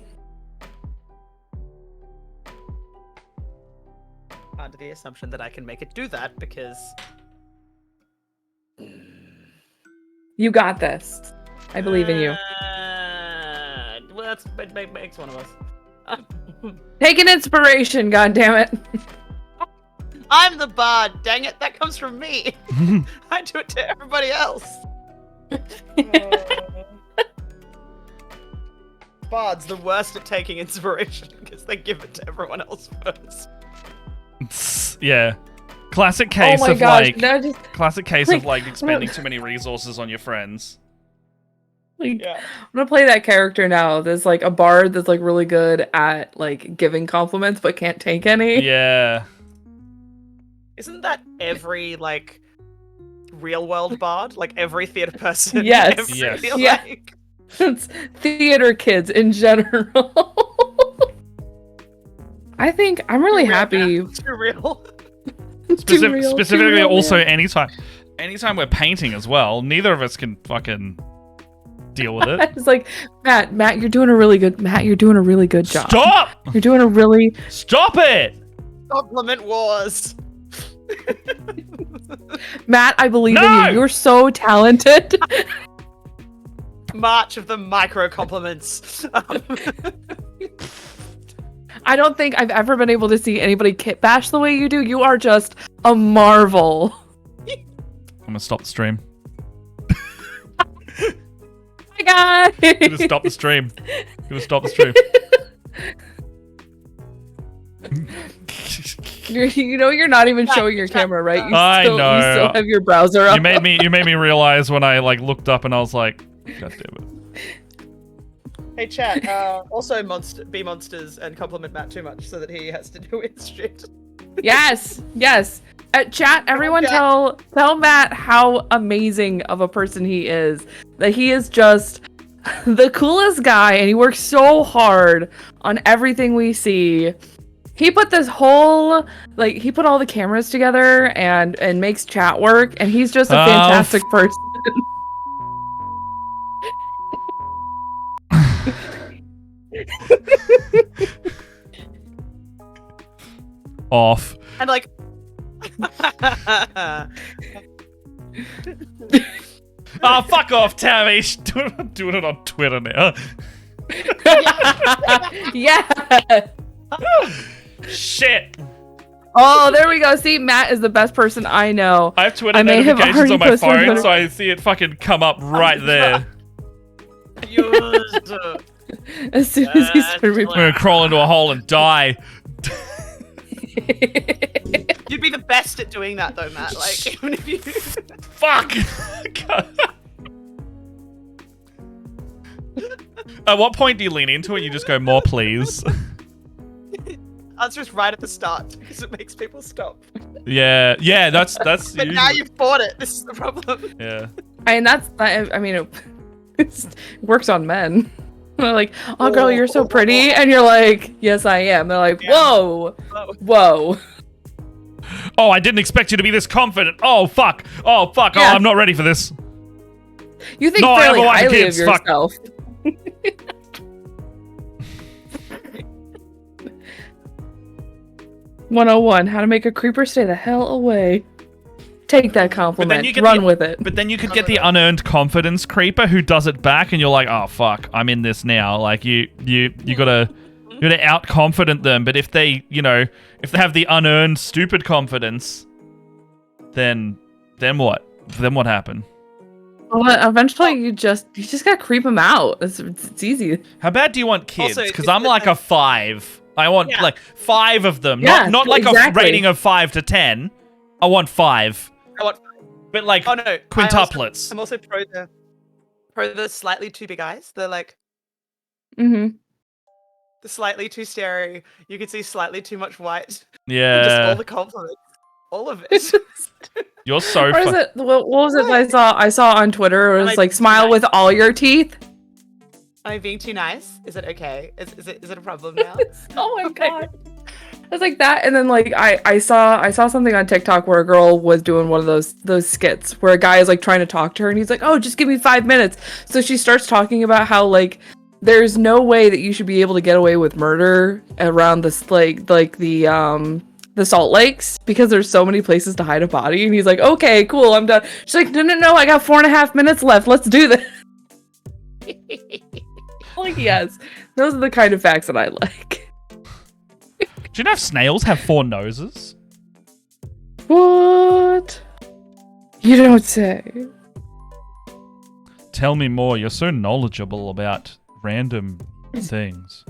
Under the assumption that I can make it do that, because... You got this. I believe in you. Well, it makes one of us. Take an inspiration, goddammit. I'm the bard, dang it, that comes from me. I do it to everybody else. Bards, the worst at taking inspiration, because they give it to everyone else first. Yeah. Classic case Oh my of gosh, like no, just classic case like, of like expending too many resources on your friends. like I'm gonna play that character now. There's like a bard that's like really good at like giving compliments but can't take any. Yeah. Isn't that every like real world bard? Like every theater person? Yes. Every, Yes. Yeah. like... It's theater kids in general. I think I'm really Too real, happy. man. Too real. Too real, Specifically, too real, also man. anytime we're painting as well, neither of us can fucking deal with it. It's like Matt, you're doing a really good job. Stop! You're doing a really Stop it! Compliment wars. Matt, I believe in No! you. You're so talented. March of the micro compliments. I don't think I've ever been able to see anybody kit bash the way you do. You are just a marvel. I'm gonna stop the stream. Hi guys. Gonna stop the stream. Gonna stop the stream. You're not even showing your camera, right? I know. You still have your browser up. You made me realize when I like looked up and I was like, God damn it. Hey chat, also be monsters and compliment Matt too much so that he has to do it shit. Yes. Chat, everyone Chat. tell Matt how amazing of a person he is. That he is just the coolest guy and he works so hard on everything we see. He put this whole he put all the cameras together and makes chat work, and he's just a fantastic person. Off. And like Oh, fuck off, Tammy. I'm doing it on Twitter now. Yeah. Shit. Oh, there we go. See, Matt is the best person I know. I have Twitter I may have notifications on my already posted on phone, Twitter. so I see it fucking come up right there. As soon as he started I'm gonna crawl into a hole and die. you'd be the best at doing that though, Matt. Like even if you Fuck! At what point do you lean into it? You just go, more please. answer is right at the start because it makes people stop. Yeah, that's But now you've fought it. This is the problem. Yeah. And it works on men. They're like, oh girl, you're so pretty, and you're like, yes I am. They're like, whoa. Oh, I didn't expect you to be this confident. Oh fuck. Oh, Yeah. I'm not ready for this. You think No, I have fairly a wife and highly kids, of fuck. yourself. 101, how to make a creeper stay the hell away. Take that compliment. Run with it. But then you could get the unearned confidence creeper who does it back, and you're like, oh fuck, I'm in this now. Like you gotta out confident them. But if they have the unearned stupid confidence, then what? Then what happened? Well, eventually you just gotta creep them out. It's easy. How bad do you want kids? Also, Because I'm like a 5. I want like 5 of them. Yeah, not like exactly. a rating of 5 to 10. I want 5. I want But like quintuplets. I'm also pro the slightly too big eyes. They're like Mm-hmm. the slightly too starey. You can see slightly too much white. Yeah. Just all the compliments. All of it. You're so Or is fun. it what was it I saw on Twitter? It Am was I like smile nice? with all your teeth. Am I being too nice? Is it okay? Is it a problem now? Oh my god. It's like that, and then like I saw something on TikTok where a girl was doing one of those skits where a guy is like trying to talk to her and he's like, oh, just give me 5 minutes. So she starts talking about how like there's no way that you should be able to get away with murder around this like the Salt Lakes because there's so many places to hide a body, and he's like, okay, cool, I'm done. She's like, no, I got 4.5 minutes left. Let's do this. Like, yes, those are the kind of facts that I like. Do you know if snails have 4 noses? What? You don't say. Tell me more. You're so knowledgeable about random things.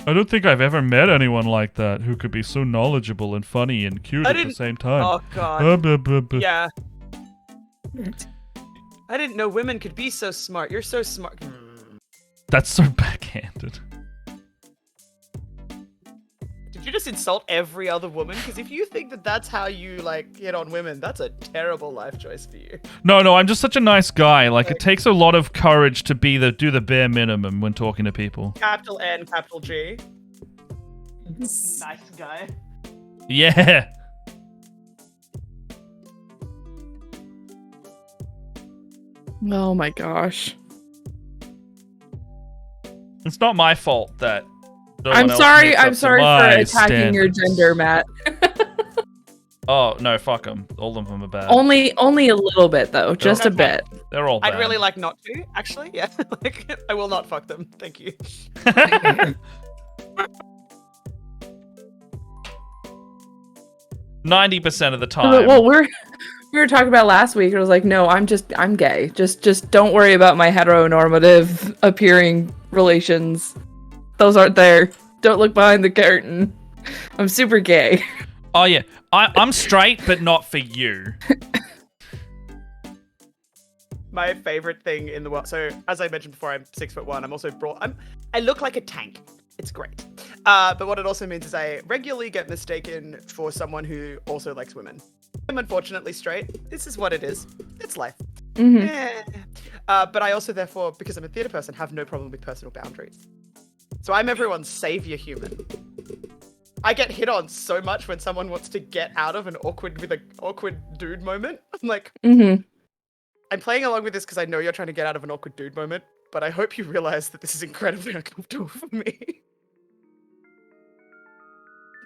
I don't think I've ever met anyone like that who could be so knowledgeable and funny and cute at the same time. Oh god. Yeah. I didn't know women could be so smart. You're so smart. That's so backhanded. Did you just insult every other woman? Because if you think that that's how you like hit on women, that's a terrible life choice for you. No, I'm just such a nice guy. Like it takes a lot of courage to do the bare minimum when talking to people. Capital N, capital G. Nice guy. Yeah. Oh my gosh. It's not my fault that. I'm sorry for attacking your gender, Matt. Oh no, fuck them. All of them are bad. Only a little bit though, just a bit. They're all bad. I'd really like not to, actually. Yeah, like I will not fuck them. Thank you. 90% of the time. Well, we were talking about last week. It was like, no, I'm gay. Just don't worry about my heteronormative appearing relations. Those aren't there. Don't look behind the curtain. I'm super gay. Oh yeah, I'm straight, but not for you. My favorite thing in the world. So as I mentioned before, I'm 6'1". I'm also broad. I look like a tank. It's great. But what it also means is I regularly get mistaken for someone who also likes women. I'm unfortunately straight. This is what it is. It's life. Mm-hmm. But I also, therefore, because I'm a theatre person, have no problem with personal boundaries. So I'm everyone's savior human. I get hit on so much when someone wants to get out of an awkward dude moment. I'm like, I'm playing along with this because I know you're trying to get out of an awkward dude moment, but I hope you realize that this is incredibly uncomfortable for me.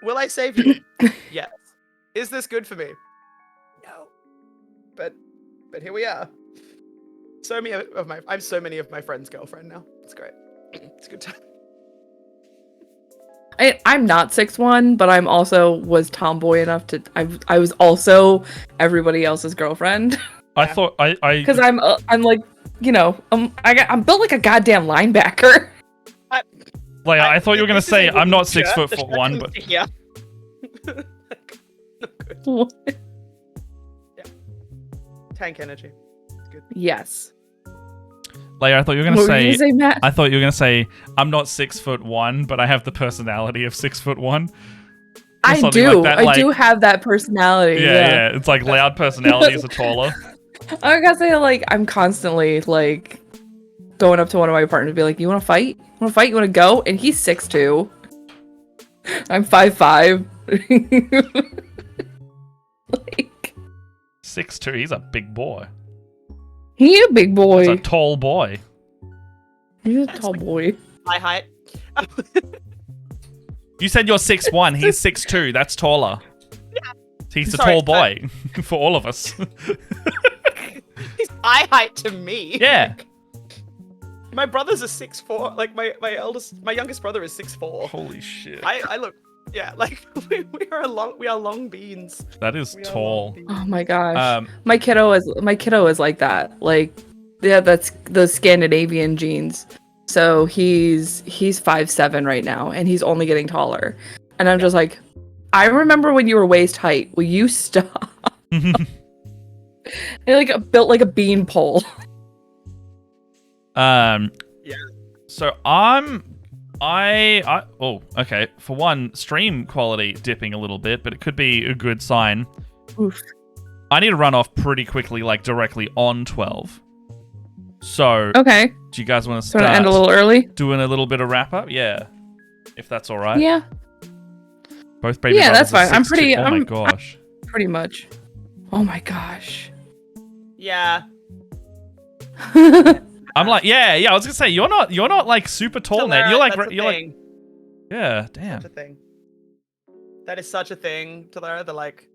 Will I save you? Yes. Is this good for me? No. But here we are. I'm so many of my friends' girlfriend now. It's great. It's a good time. I'm not 6'1", but I'm also was tomboy enough to. I was also everybody else's girlfriend. I thought I because I'm like, you know, I'm built like a goddamn linebacker. I thought you were gonna say I'm not 6'1", but yeah. Good. Yeah. Tank energy. It's good. Yes. I thought you were gonna what say. Were you gonna say, Matt? I thought you were gonna say I'm not 6'1", but I have the personality of 6'1". I do. Like that, I do have that personality. Yeah. It's like loud personalities are taller. I gotta say, like, I'm constantly like going up to one of my partners and be like, "You want to fight? You want to fight? You want to go?" And he's 6'2". I'm 5'5". Like 6'2". He's a big boy. He a big boy. He's a tall boy. He's a tall boy. My height. You said you're 6'1". He's 6'2". That's taller. Yeah. He's a tall boy for all of us. He's eye height to me. Yeah. My brother's a 6'4". Like my youngest brother is 6'4". Holy shit. I look. Yeah, like we are long beans. That is tall. Oh my gosh. My kiddo is like that. Like, yeah, that's the Scandinavian genes. So he's 5'7" right now, and he's only getting taller. And I'm just like, I remember when you were waist height. Will you stop? You're like built like a bean pole. Yeah. So okay. For one, stream quality dipping a little bit, but it could be a good sign. Oof. I need to run off pretty quickly, like directly on 12. So, okay. Do you guys want to start end a little early? Doing a little bit of wrap up? Yeah, if that's all right. Yeah. Both baby that's fine. I'm my gosh. Pretty much. Oh my gosh. Yeah. I'm like, yeah. I was gonna say you're not like super tall, Ned. You're like, yeah, damn. Such a thing. That is such a thing, Talara. They're like,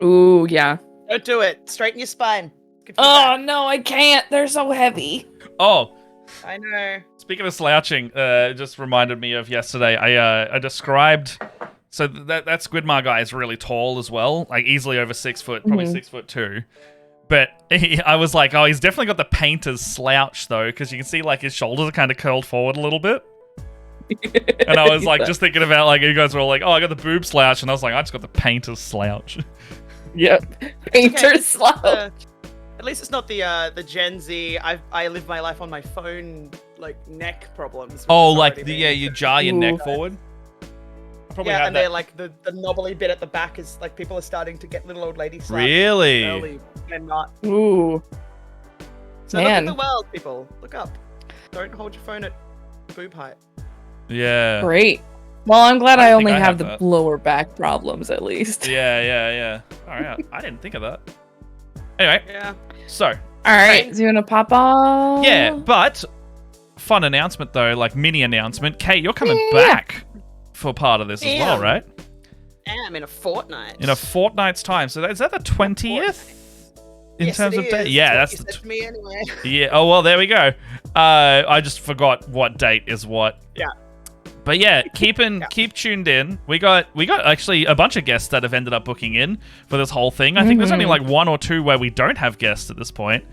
ooh, yeah. Don't do it. Straighten your spine. Oh no, I can't. They're so heavy. Oh, I know. Speaking of slouching, it just reminded me of yesterday. I described. So that Squidmar guy is really tall as well, like easily over 6 foot, probably 6'2". But I was like, oh, he's definitely got the painter's slouch though, because you can see like his shoulders are kind of curled forward a little bit. And I was like, just thinking about like you guys were all like, oh, I got the boob slouch, and I was like, I just got the painter's slouch. Yep, painter's slouch. At least it's not the Gen Z. I live my life on my phone like neck problems. Oh, like you jar your neck forward. Yeah, and they're like the knobbly bit at the back is like people are starting to get little old lady slouch. Really? Early and not. Ooh. So Man. look at the world, people. Look up. Don't hold your phone at boob height. Yeah. Great. Well, I'm glad I think only I have have the that. lower back problems at least. Yeah. All right. I didn't think of that. Anyway, Yeah. so All right, so you wanna pop off? yeah, but fun announcement though, like mini announcement. Kate, you're coming Yeah. back for part of this as well, Damn. right? Damn, in a fortnight. In a fortnight's time. So is that the 20th? In Yes, terms it of day? is. Yeah, That's that's what you said to me anyway. yeah. Oh well, there we go. I just forgot what date is what. Yeah. But yeah, keep tuned in. We got actually a bunch of guests that have ended up booking in for this whole thing. I think there's only like one or two where we don't have guests at this point.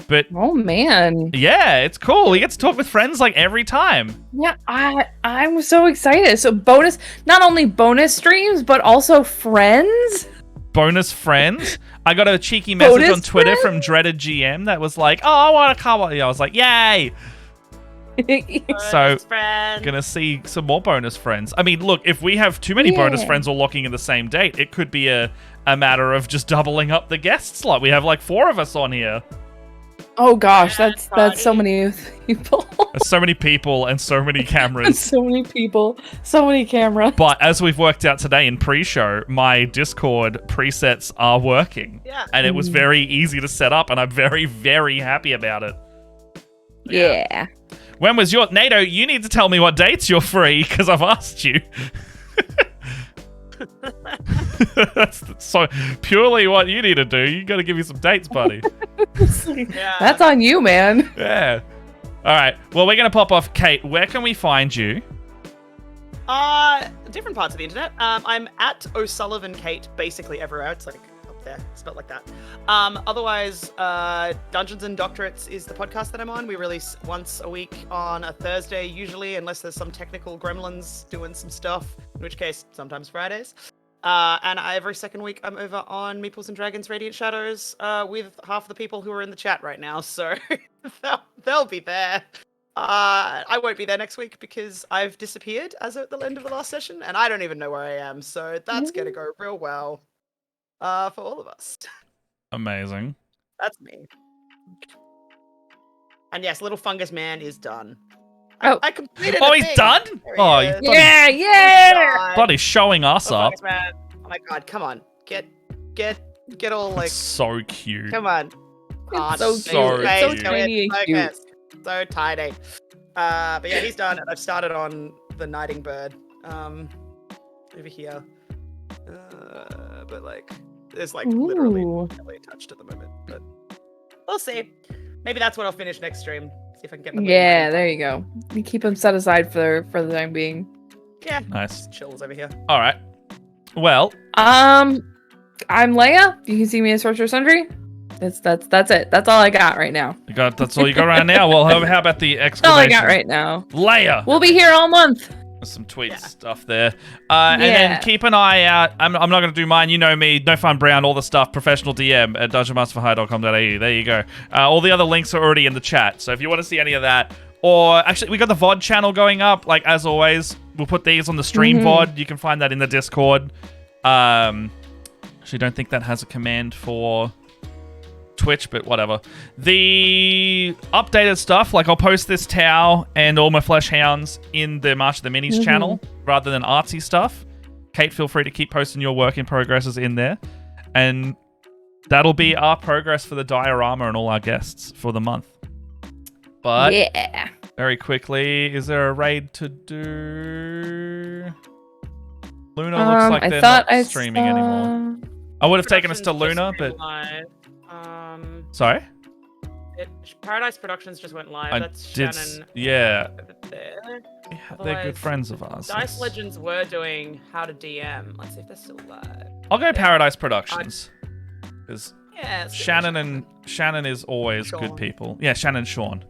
But Oh man. yeah, it's cool. We get to talk with friends like every time. Yeah, I'm so excited. So not only bonus streams, but also friends. Bonus friends. I got a cheeky message Bonus on Twitter friends? from Dreaded GM that was like, "Oh, I want to come on." I was like, "Yay!" So, friend. Gonna see some more bonus friends. I mean, look, if we have too many bonus Yeah. friends all locking in the same date, it could be a matter of just doubling up the guest slot. We have like 4 of us on here. Oh gosh, that's so many people. There's so many people and so many cameras. So many people, so many cameras. But as we've worked out today in pre-show, my Discord presets are working. Yeah. And it was very easy to set up, and I'm very, very happy about it. Yeah. When was your... NATO, you need to tell me what dates you're free, because I've asked you. That's so purely what you need to do. You got to give me some dates, buddy. Yeah. That's on you, man. Yeah. All right. Well, we're going to pop off. Kate, where can we find you? Different parts of the internet. I'm at O'Sullivan Kate basically everywhere. It's like up there, spelled like that. Otherwise, Dungeons and Doctorates is the podcast that I'm on. We release once a week on a Thursday, usually, unless there's some technical gremlins doing some stuff, in which case, sometimes Fridays. And every second week, I'm over on Meeples and Dragons Radiant Shadows with half the people who are in the chat right now, so they'll be there. I won't be there next week because I've disappeared as at the end of the last session, and I don't even know where I am, so that's going to go real well for all of us. Amazing. That's me. And yes, Little Fungus Man is done. Oh. I completed Oh, a he's thing. done? There he Oh, is. he's done. Yeah, He's yeah. done. Buddy, showing us Little up. Fungus Man. Oh my god, come on. Get all like, That's so cute. come on. It's so Just cute. say So it. tiny and cute. Focus. So tiny. But yeah, he's done. I've started on the Nighting Bird over here. But like, there's like literally Ooh. barely touched at the moment. But we'll see. Maybe that's what I'll finish next stream. See if I can get. my little Yeah, Nighting there you go. You keep them set aside for the time being. Bird. Yeah. Nice. Chills over here. All right. Well, I'm Leia. You can see me as Sorcerer Sundry. That's it. That's all I got right now. that's all you got right now. Well, how about the That's all I exclamation? got right now. Leia. We'll be here all month. There's some tweet Yeah. stuff there. And then Yeah. keep an eye out. I'm not going to do mine. You know me. No Fun Brown, all the stuff. Professional DM at dungeonmasterforhire.com.au. There you go. All the other links are already in the chat. So if you want to see any of that, or actually, we got the VOD channel going up. Like, as always, we'll put these on the stream VOD. You can find that in the Discord. Actually, don't think that has a command for Twitch, but whatever. The updated stuff, like I'll post this Tau and all my Flesh Hounds in the March of the Minis channel rather than artsy stuff. Kate, feel free to keep posting your work in progresses in there. And that'll be our progress for the diorama and all our guests for the month. But Yeah. very quickly, is there a raid to do? Luna looks like they're not streaming anymore. I would have taken us to Productions Luna, just went but... live. Sorry? Paradise Productions just went live. I That's did... Shannon Yeah. over there. They're good Otherwise, friends of ours. Dice Legends were doing How to DM. Let's see if they're still live. I'll go Paradise Productions. Because Yeah. let's go with Shannon is always good Sean. people. Yeah, Shannon and Sean.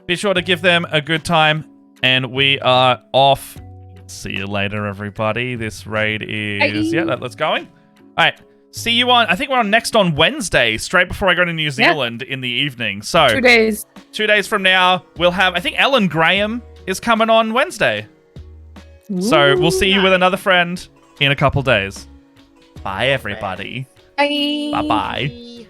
Be sure to give them a good time And we are off. See you later, everybody. This raid is... Yeah, that's going. All right. See you on... I think we're on next on Wednesday, straight before I go to New Zealand in the evening. So 2 days. 2 days from now, we'll have... I think Ellen Graham is coming on Wednesday. Ooh, so we'll see you with another friend in a couple days. Bye, everybody. Bye. Bye-bye.